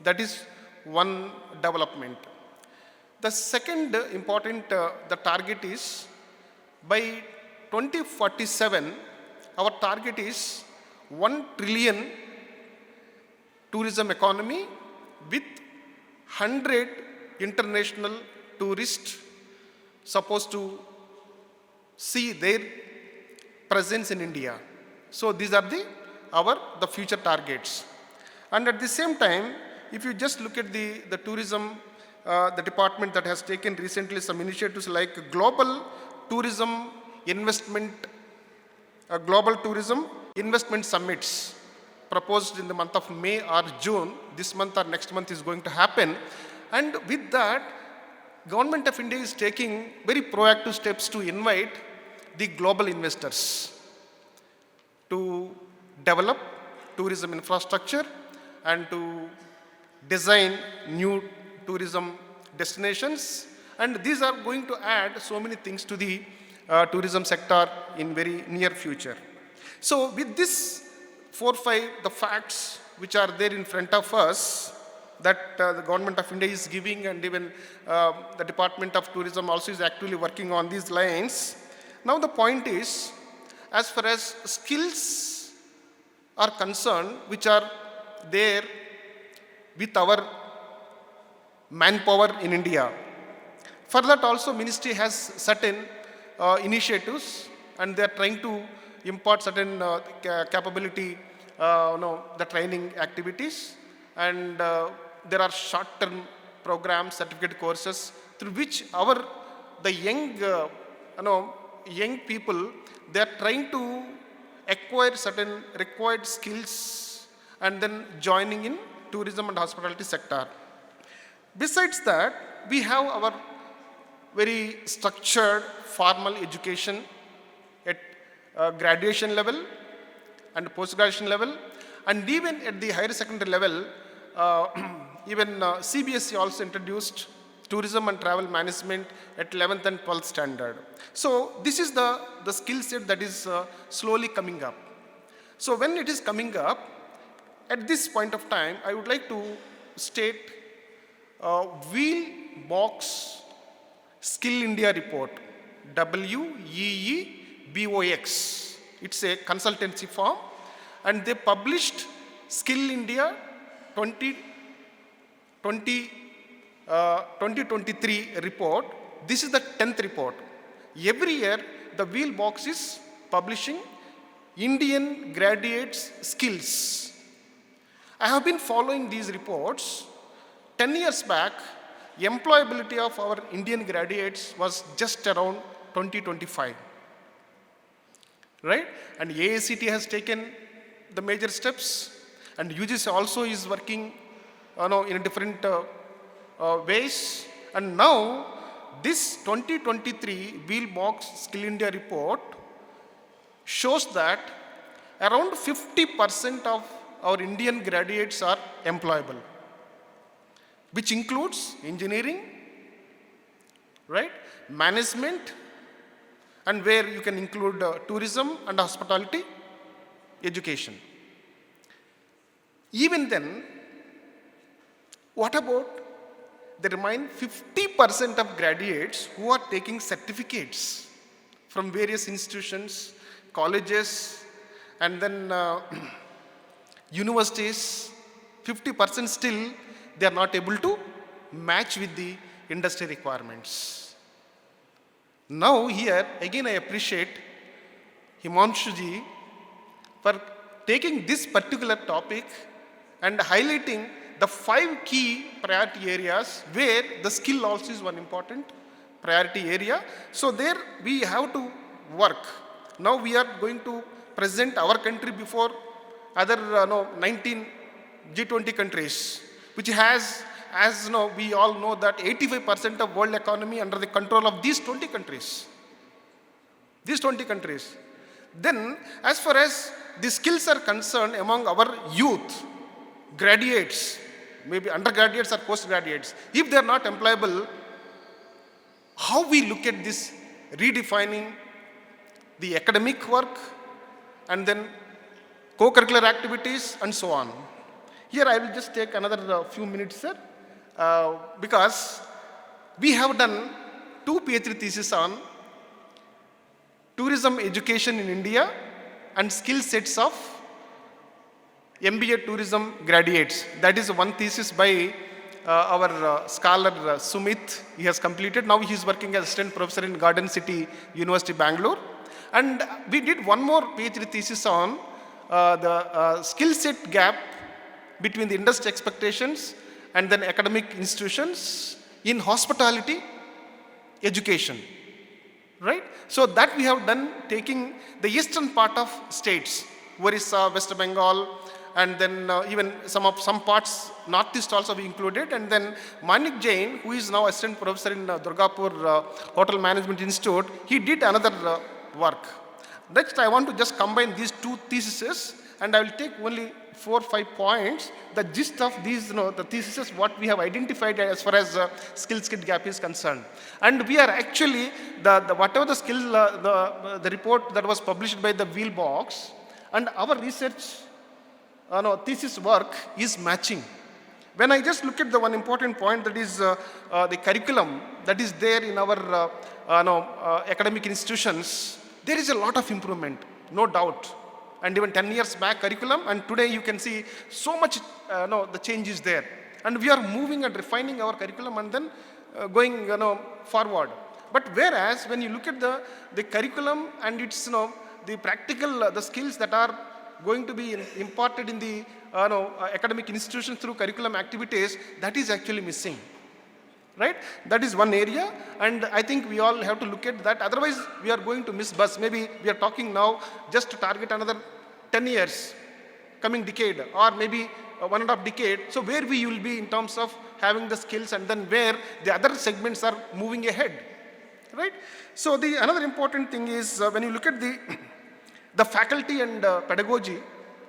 That is one development. The second important the target is by 2047 our target is 1 trillion tourism economy with 100 international tourists supposed to see their presence in India. So these are the future targets. And at the same time, if you just look at the tourism, the department that has taken recently some initiatives like global tourism investment summits proposed in the month of May or June. This month or next month is going to happen. And with that, Government of India is taking very proactive steps to invite the global investors to develop tourism infrastructure and to design new tourism destinations. And these are going to add so many things to the tourism sector in very near future. So with this 4-5, the facts which are there in front of us, that the Government of India is giving, and even the Department of Tourism also is actively working on these lines. Now the point is, as far as skills are concerned, which are there with our manpower in India, for that also Ministry has certain initiatives, and they are trying to impart certain capability, the training activities, and there are short-term programs, certificate courses, through which the young people, they are trying to acquire certain required skills and then joining in tourism and hospitality sector. Besides that, we have our very structured formal education at graduation level and post-graduation level, and even at the higher secondary level, even CBSE also introduced tourism and travel management at 11th and 12th standard. So this is the skill set that is slowly coming up. So when it is coming up, at this point of time, I would like to state Wheel Box Skill India Report, WEEBOX. It's a consultancy firm, and they published Skill India 2023 report. This is the 10th report. Every year, the Wheel Box is publishing Indian graduates' skills. I have been following these reports. 10 years back, employability of our Indian graduates was just around 20-25. Right? And AICT has taken the major steps, and UGC also is working in different ways. And now, this 2023 Wheel Box Skill India report shows that around 50% of our Indian graduates are employable, which includes engineering, right, management, and where you can include tourism and hospitality, education. Even then, what about the remaining 50% of graduates who are taking certificates from various institutions, colleges, and then universities? 50% still they are not able to match with the industry requirements. Now here, again I appreciate Himanshu ji for taking this particular topic and highlighting the 5 key priority areas where the skill also is one important priority area. So there we have to work. Now we are going to present our country before other 19 G20 countries, which has, as we all know, that 85% of world economy under the control of these 20 countries. These 20 countries. Then, as far as the skills are concerned among our youth, graduates, maybe undergraduates or postgraduates, if they are not employable, how we look at this redefining the academic work and then co-curricular activities and so on. Here I will just take another few minutes, sir, because we have done 2 PhD theses on tourism education in India and skill sets of MBA tourism graduates. That is one thesis by our scholar Sumit. He has completed. Now he is working as assistant professor in Garden City University, Bangalore. And we did one more PhD thesis on the skill set gap between the industry expectations and then academic institutions in hospitality education, right? So that we have done, taking the eastern part of states, Odisha, West Bengal, and then even some parts, northeast also we included, and then Manik Jain, who is now assistant professor in Durgapur Hotel Management Institute, he did another work. Next, I want to just combine these 2 theses, and I will take only 4 or 5 points, the gist of these, the thesis, what we have identified as far as skill gap is concerned. And we are actually, whatever the skill, the report that was published by the Wheelbox, and our research thesis work is matching. When I just look at the one important point, that is the curriculum that is there in our academic institutions, there is a lot of improvement, no doubt. And even 10 years back curriculum, and today you can see so much, the change is there. And we are moving and refining our curriculum and then going, forward. But whereas when you look at the curriculum and its, the practical, the skills that are going to be imparted in the academic institutions through curriculum activities, that is actually missing. Right? That is one area, and I think we all have to look at that. Otherwise, we are going to miss bus. Maybe we are talking now just to target another 10 years, coming decade, or maybe 1.5 decade. So where we will be in terms of having the skills, and then where the other segments are moving ahead. Right? So the another important thing is when you look at the faculty and pedagogy,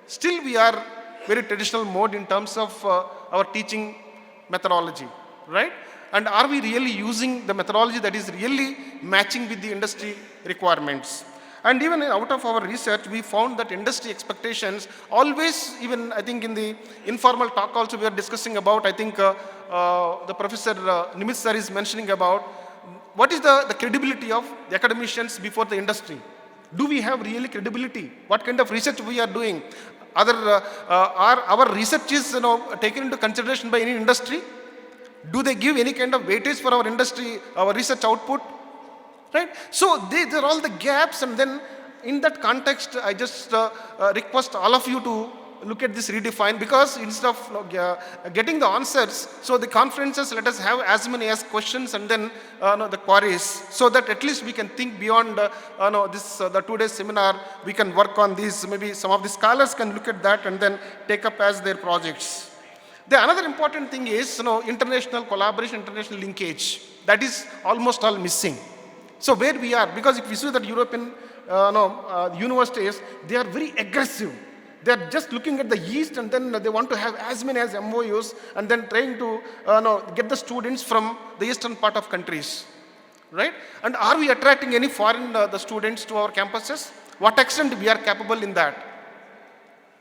still we are very traditional mode in terms of our teaching methodology. Right? And are we really using the methodology that is really matching with the industry requirements? And even out of our research, we found that industry expectations always, even I think in the informal talk also we are discussing about, I think the Professor Nimit sir is mentioning about, what is the credibility of the academicians before the industry? Do we have really credibility? What kind of research we are doing? Are our research is taken into consideration by any industry? Do they give any kind of weightage for our industry, our research output? Right? So these are all the gaps, and then in that context, I just request all of you to look at this redefine, because instead of getting the answers, so the conferences, let us have as many as questions and then the queries, so that at least we can think beyond the 2 days seminar. We can work on these. Maybe some of the scholars can look at that and then take up as their projects. The another important thing is international collaboration, international linkage. That is almost all missing. So where we are, because if we see that European universities, they are very aggressive. They are just looking at the East, and then they want to have as many as MOUs, and then trying to get the students from the eastern part of countries. Right? And are we attracting any foreign the students to our campuses? What extent we are capable in that?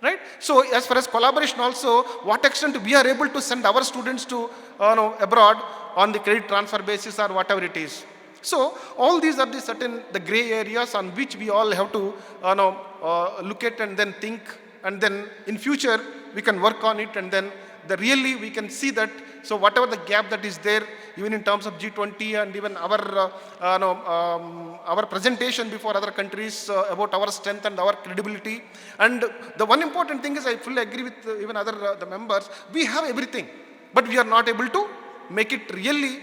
Right? So as far as collaboration also, what extent we are able to send our students to abroad on the credit transfer basis or whatever it is. So all these are the gray areas on which we all have to look at and then think, and then in future we can work on it, and then really we can see that. So whatever the gap that is there, even in terms of G20 and even our presentation before other countries about our strength and our credibility. And the one important thing is, I fully agree with even other the members, we have everything, but we are not able to make it really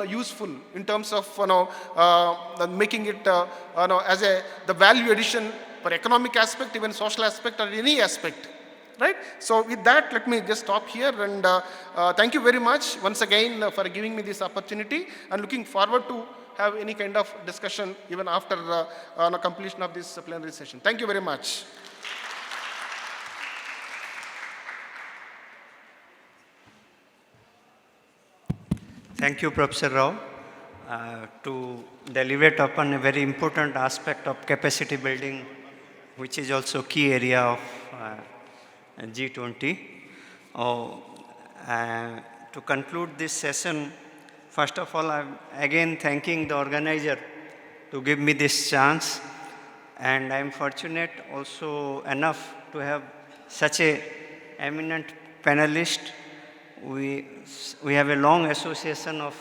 useful in terms of making it as the value addition for economic aspect, even social aspect, or any aspect. Right? So with that, let me just stop here, and thank you very much once again for giving me this opportunity, and looking forward to have any kind of discussion even after completion of this plenary session. Thank you very much. Thank you, Professor Rao, to deliberate upon a very important aspect of capacity building, which is also key area of G20. To conclude this session, first of all, I'm again thanking the organizer to give me this chance, and I'm fortunate also enough to have such a eminent panelist. We have a long association of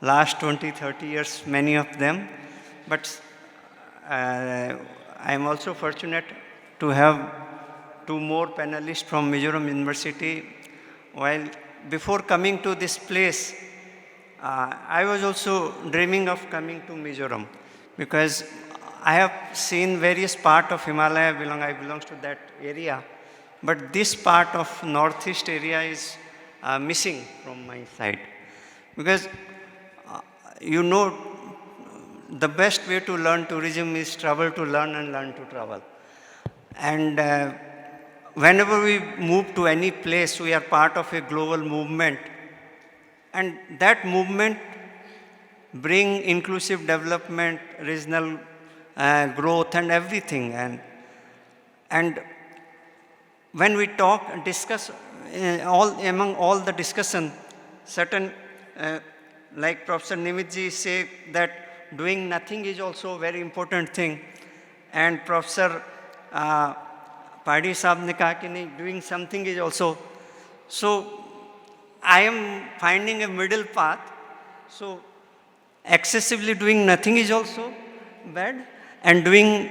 last 20-30 years, many of them, but I'm also fortunate to have 2 more panelists from Mizoram University. While before coming to this place, I was also dreaming of coming to Mizoram, because I have seen various parts of Himalaya. I belong to that area, but this part of northeast area is missing from my side, because the best way to learn tourism is travel to learn and learn to travel. And whenever we move to any place, we are part of a global movement. And that movement bring inclusive development, regional growth and everything. And when we talk and discuss among all the discussion, certain like Professor Nimitji say that doing nothing is also a very important thing. And Professor Padi Saab ne kaha ki nahi, doing something is also. So I am finding a middle path. So excessively doing nothing is also bad, and doing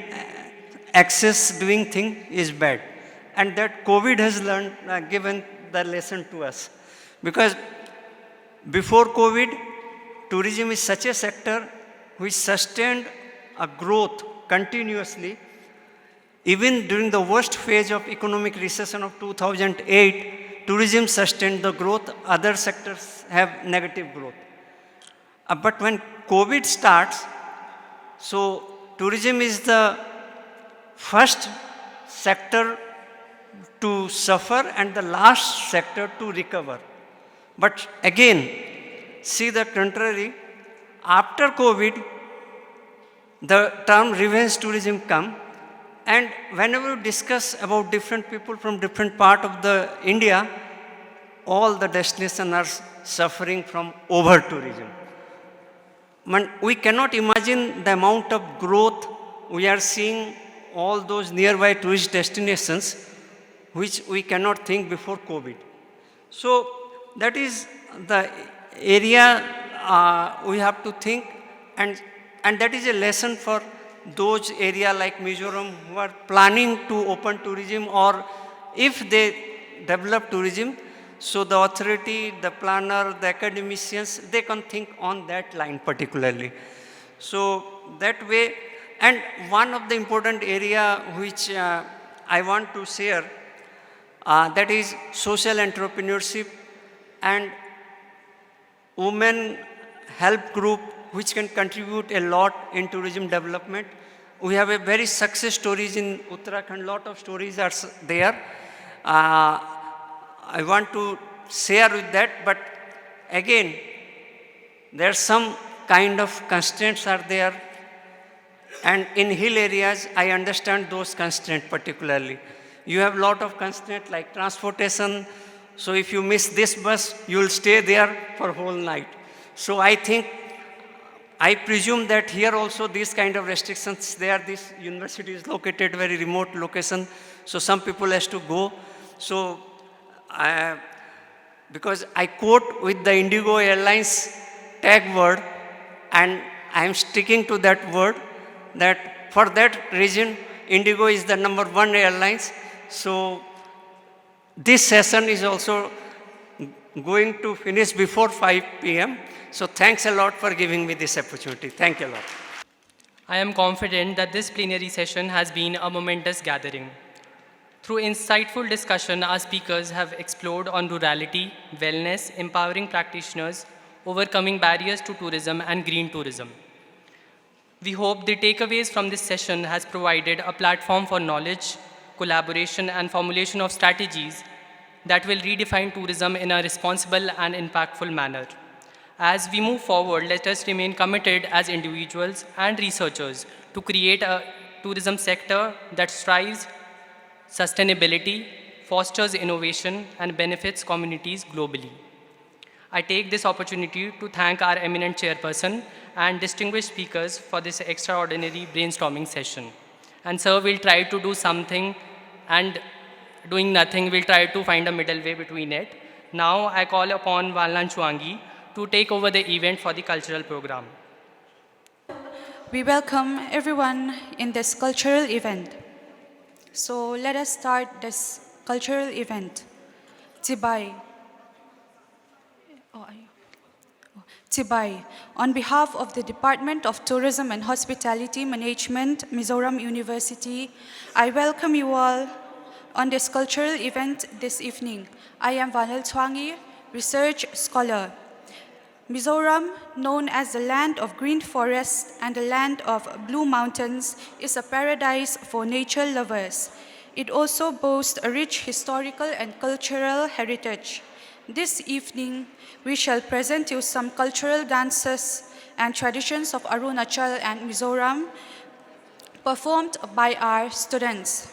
doing thing is bad. And that COVID has given the lesson to us. Because before COVID, tourism is such a sector which sustained a growth continuously. Even during the worst phase of economic recession of 2008, tourism sustained the growth, other sectors have negative growth. But when COVID starts, so tourism is the first sector to suffer and the last sector to recover. But again, see the contrary, after COVID, the term revenge tourism come, and whenever we discuss about different people from different part of the India, all the destinations are suffering from over tourism. We cannot imagine the amount of growth we are seeing all those nearby tourist destinations which we cannot think before COVID. So that is the area we have to think, and that is a lesson for those areas like Mizoram who are planning to open tourism, or if they develop tourism, so the authority, the planner, the academicians, they can think on that line particularly. So that way, and one of the important area which I want to share, that is social entrepreneurship and women help group which can contribute a lot in tourism development. We have a very success stories in Uttarakhand, lot of stories are there. I want to share with that, but again, there are some kind of constraints are there, and in hill areas, I understand those constraints particularly. You have lot of constraints like transportation, so if you miss this bus, you will stay there for whole night. So I presume that here also these kind of restrictions there. This university is located very remote location, so some people has to go. So because I quote with the Indigo Airlines tag word, and I am sticking to that word, that for that reason, Indigo is the #1 airlines. So this session is also going to finish before 5 p.m. So thanks a lot for giving me this opportunity. Thank you a lot. I am confident that this plenary session has been a momentous gathering. Through insightful discussion, our speakers have explored on rurality, wellness, empowering practitioners, overcoming barriers to tourism and green tourism. We hope the takeaways from this session has provided a platform for knowledge, collaboration and formulation of strategies that will redefine tourism in a responsible and impactful manner. As we move forward, let us remain committed as individuals and researchers to create a tourism sector that strives sustainability, fosters innovation, and benefits communities globally. I take this opportunity to thank our eminent chairperson and distinguished speakers for this extraordinary brainstorming session. And sir, we'll try to do something, and doing nothing, we'll try to find a middle way between it. Now I call upon Valnan Chhuanggi to take over the event for the cultural program. We welcome everyone in this cultural event. So let us start this cultural event. Tibai. Tibai. On behalf of the Department of Tourism and Hospitality Management, Mizoram University, I welcome you all on this cultural event this evening. I am Valnan Chhuanggi, research scholar. Mizoram, known as the land of green forests and the land of blue mountains, is a paradise for nature lovers. It also boasts a rich historical and cultural heritage. This evening, we shall present you some cultural dances and traditions of Arunachal and Mizoram performed by our students.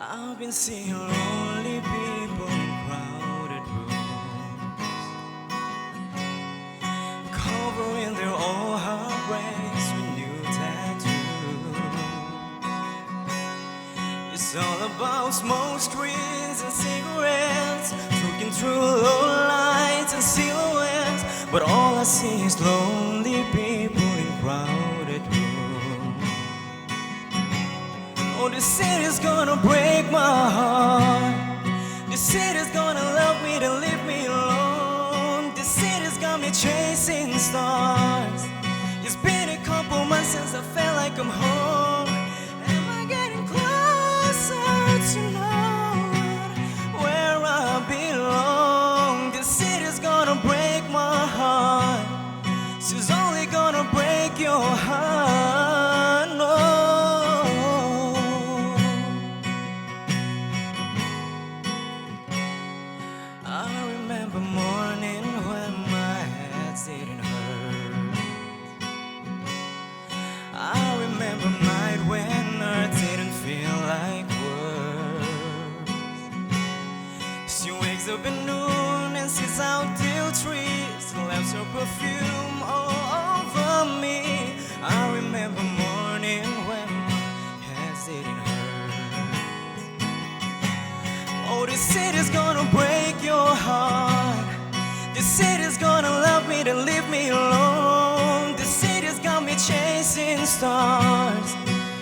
I've been seeing lonely people in crowded rooms, covering their old heartbreaks with new tattoos. It's all about smoke screens and cigarettes, looking through low lights and silhouettes. But all I see is lonely people in crowded rooms. Oh, this city's gonna break my heart. This city's gonna love me to leave me alone. This city's got me chasing stars. It's been a couple months since I felt like I'm home. Am I getting closer to knowing where I belong? This city's gonna break my heart. She's only gonna break your heart. No. Up at noon and sits out till trees, left her perfume all over me. I remember morning when my head's didn't hurt. Oh, this city's gonna break your heart. This city's gonna love me to leave me alone. This city's got me chasing stars.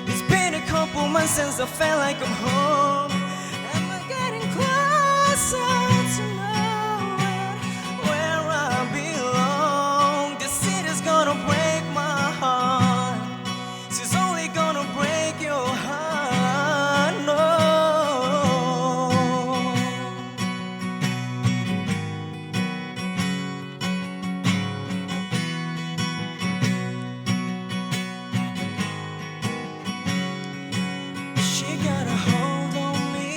It's been a couple months since I felt like I'm home. Am I getting closer to knowing where I belong? This city's gonna break my heart. She's only gonna break your heart. No. She got a hold on me.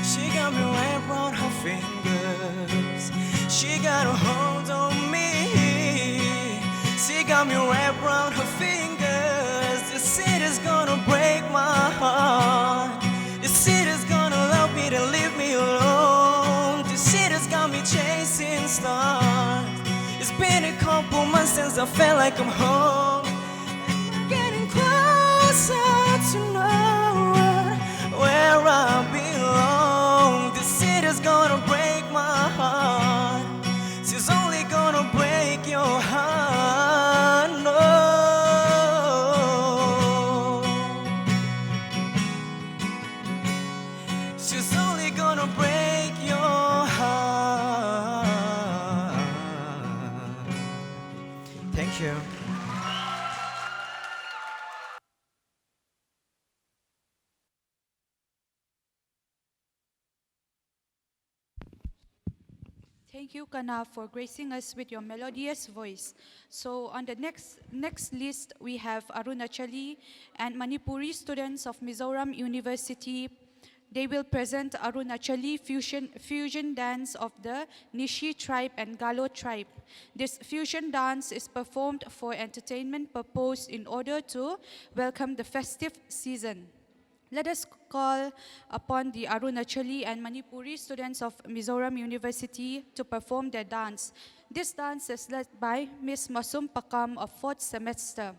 She got me wrapped around her fingers. She got a hold on me. She got me wrapped around her fingers. This city's gonna break my heart. This city's gonna love me to leave me alone. This city's got me chasing stars. It's been a couple months since I felt like I'm home. And I'm getting closer to knowing where I belong. This city's gonna break She's only gonna break your heart. No, she's only gonna break your heart. Thank you. Thank you, Kana, for gracing us with your melodious voice. So on the next list, we have Arunachali and Manipuri students of Mizoram University. They will present Arunachali fusion dance of the Nishi tribe and Galo tribe. This fusion dance is performed for entertainment purpose in order to welcome the festive season. Let us call upon the Arunachali and Manipuri students of Mizoram University to perform their dance. This dance is led by Ms. Masum Pakam of 4th semester.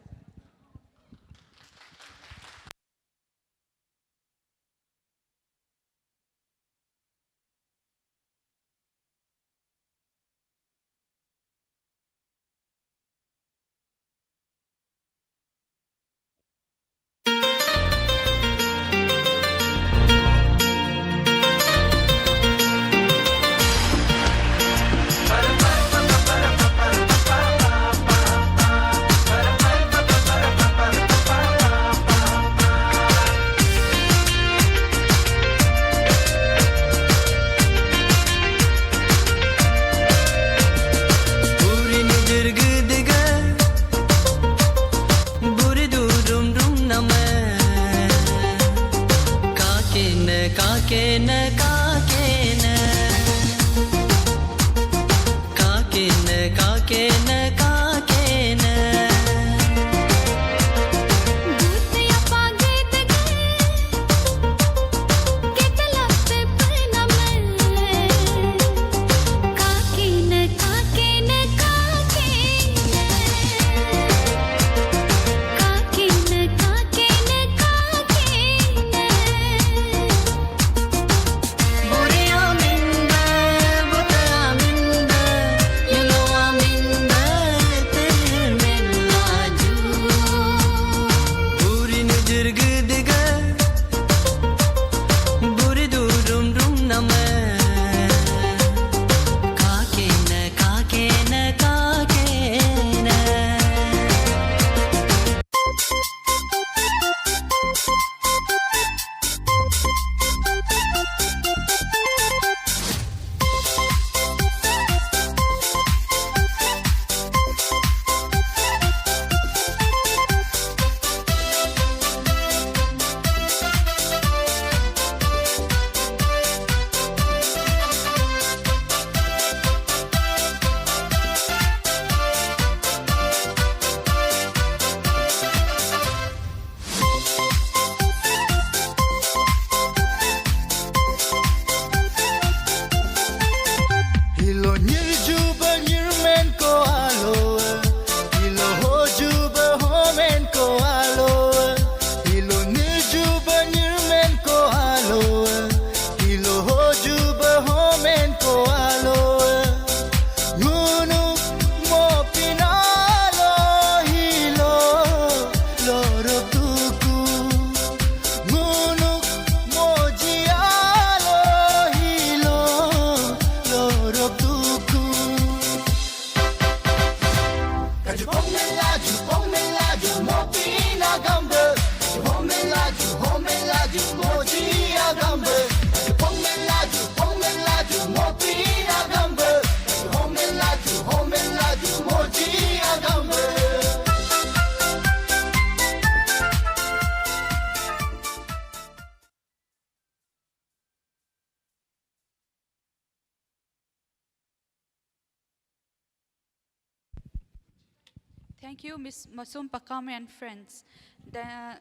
Thank you, Ms. Masum Pakame and friends.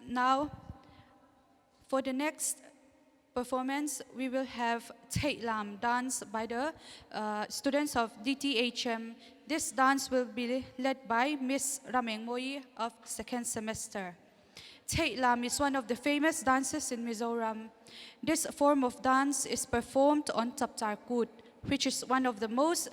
Now, for the next performance, we will have Tait Lam dance by the students of DTHM. This dance will be led by Ms. Rameng Moi of 2nd semester. Tait Lam is one of the famous dances in Mizoram. This form of dance is performed on Taptar Kut, which is one of the most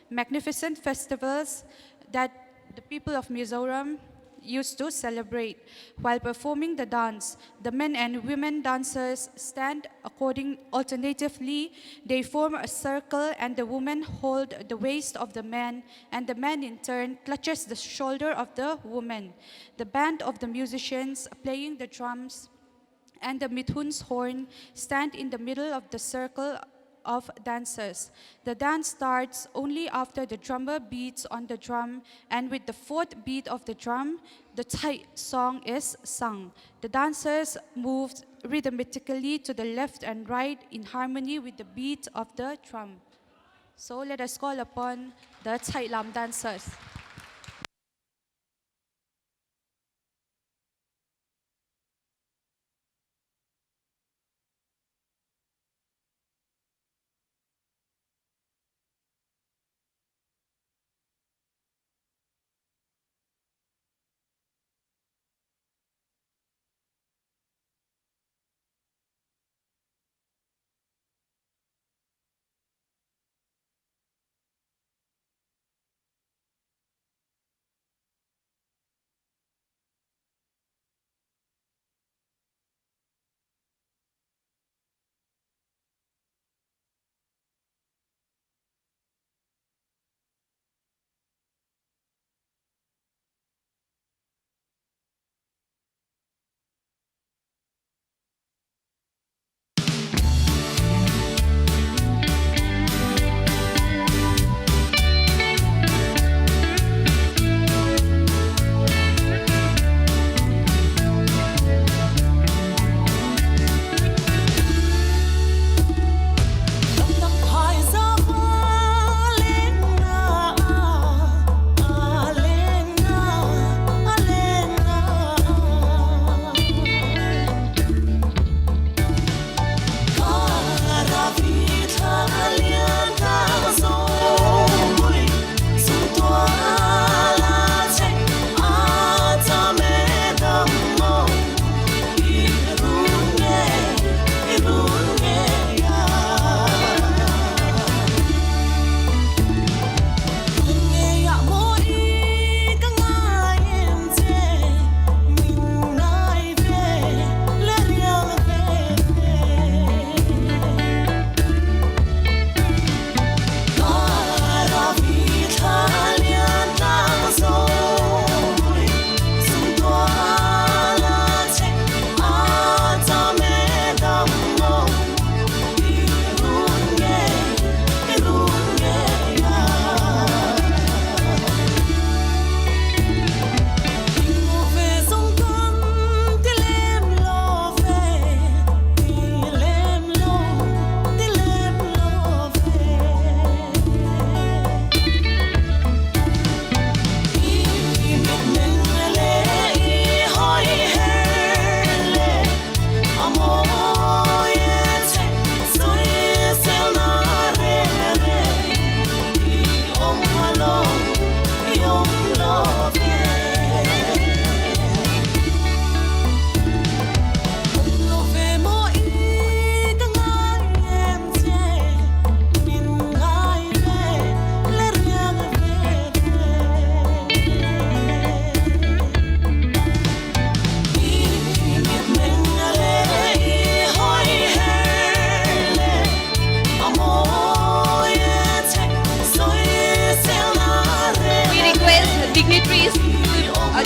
magnificent festivals that the people of Mizoram used to celebrate. While performing the dance, the men and women dancers stand alternatively. They form a circle and the women hold the waist of the man and the man in turn clutches the shoulder of the woman. The band of the musicians playing the drums and the mithun's horn stand in the middle of the circle of dancers. The dance starts only after the drummer beats on the drum, and with the fourth beat of the drum, the Thai song is sung. The dancers move rhythmically to the left and right in harmony with the beat of the drum. So let us call upon the Thai Lam dancers.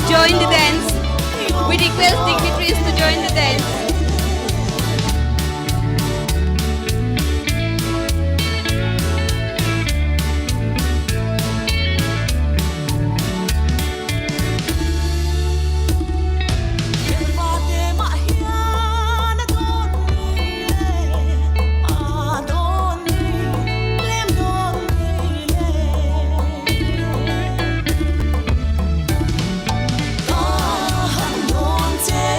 join the dance. We request dignitaries to join the dance. Hãy subscribe cho kênh Ghiền Mì Gõ để không bỏ lỡ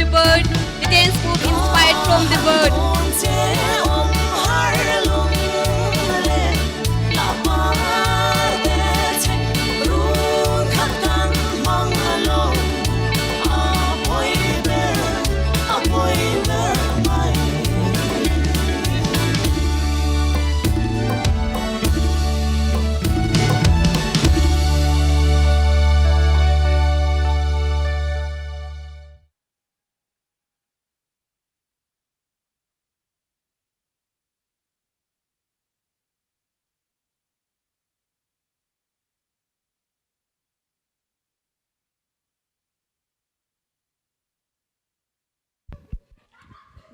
the bird. The dance move inspired from the bird.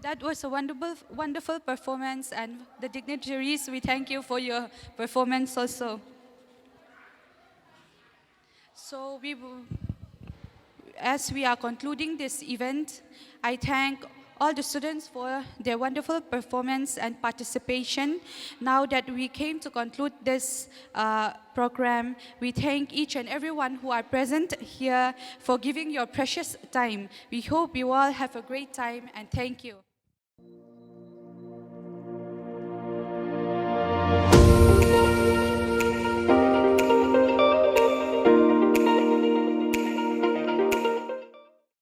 That was a wonderful performance, and the dignitaries, we thank you for your performance also. So as we are concluding this event, I thank all the students for their wonderful performance and participation. Now that we came to conclude this program, we thank each and everyone who are present here for giving your precious time. We hope you all have a great time, and thank you.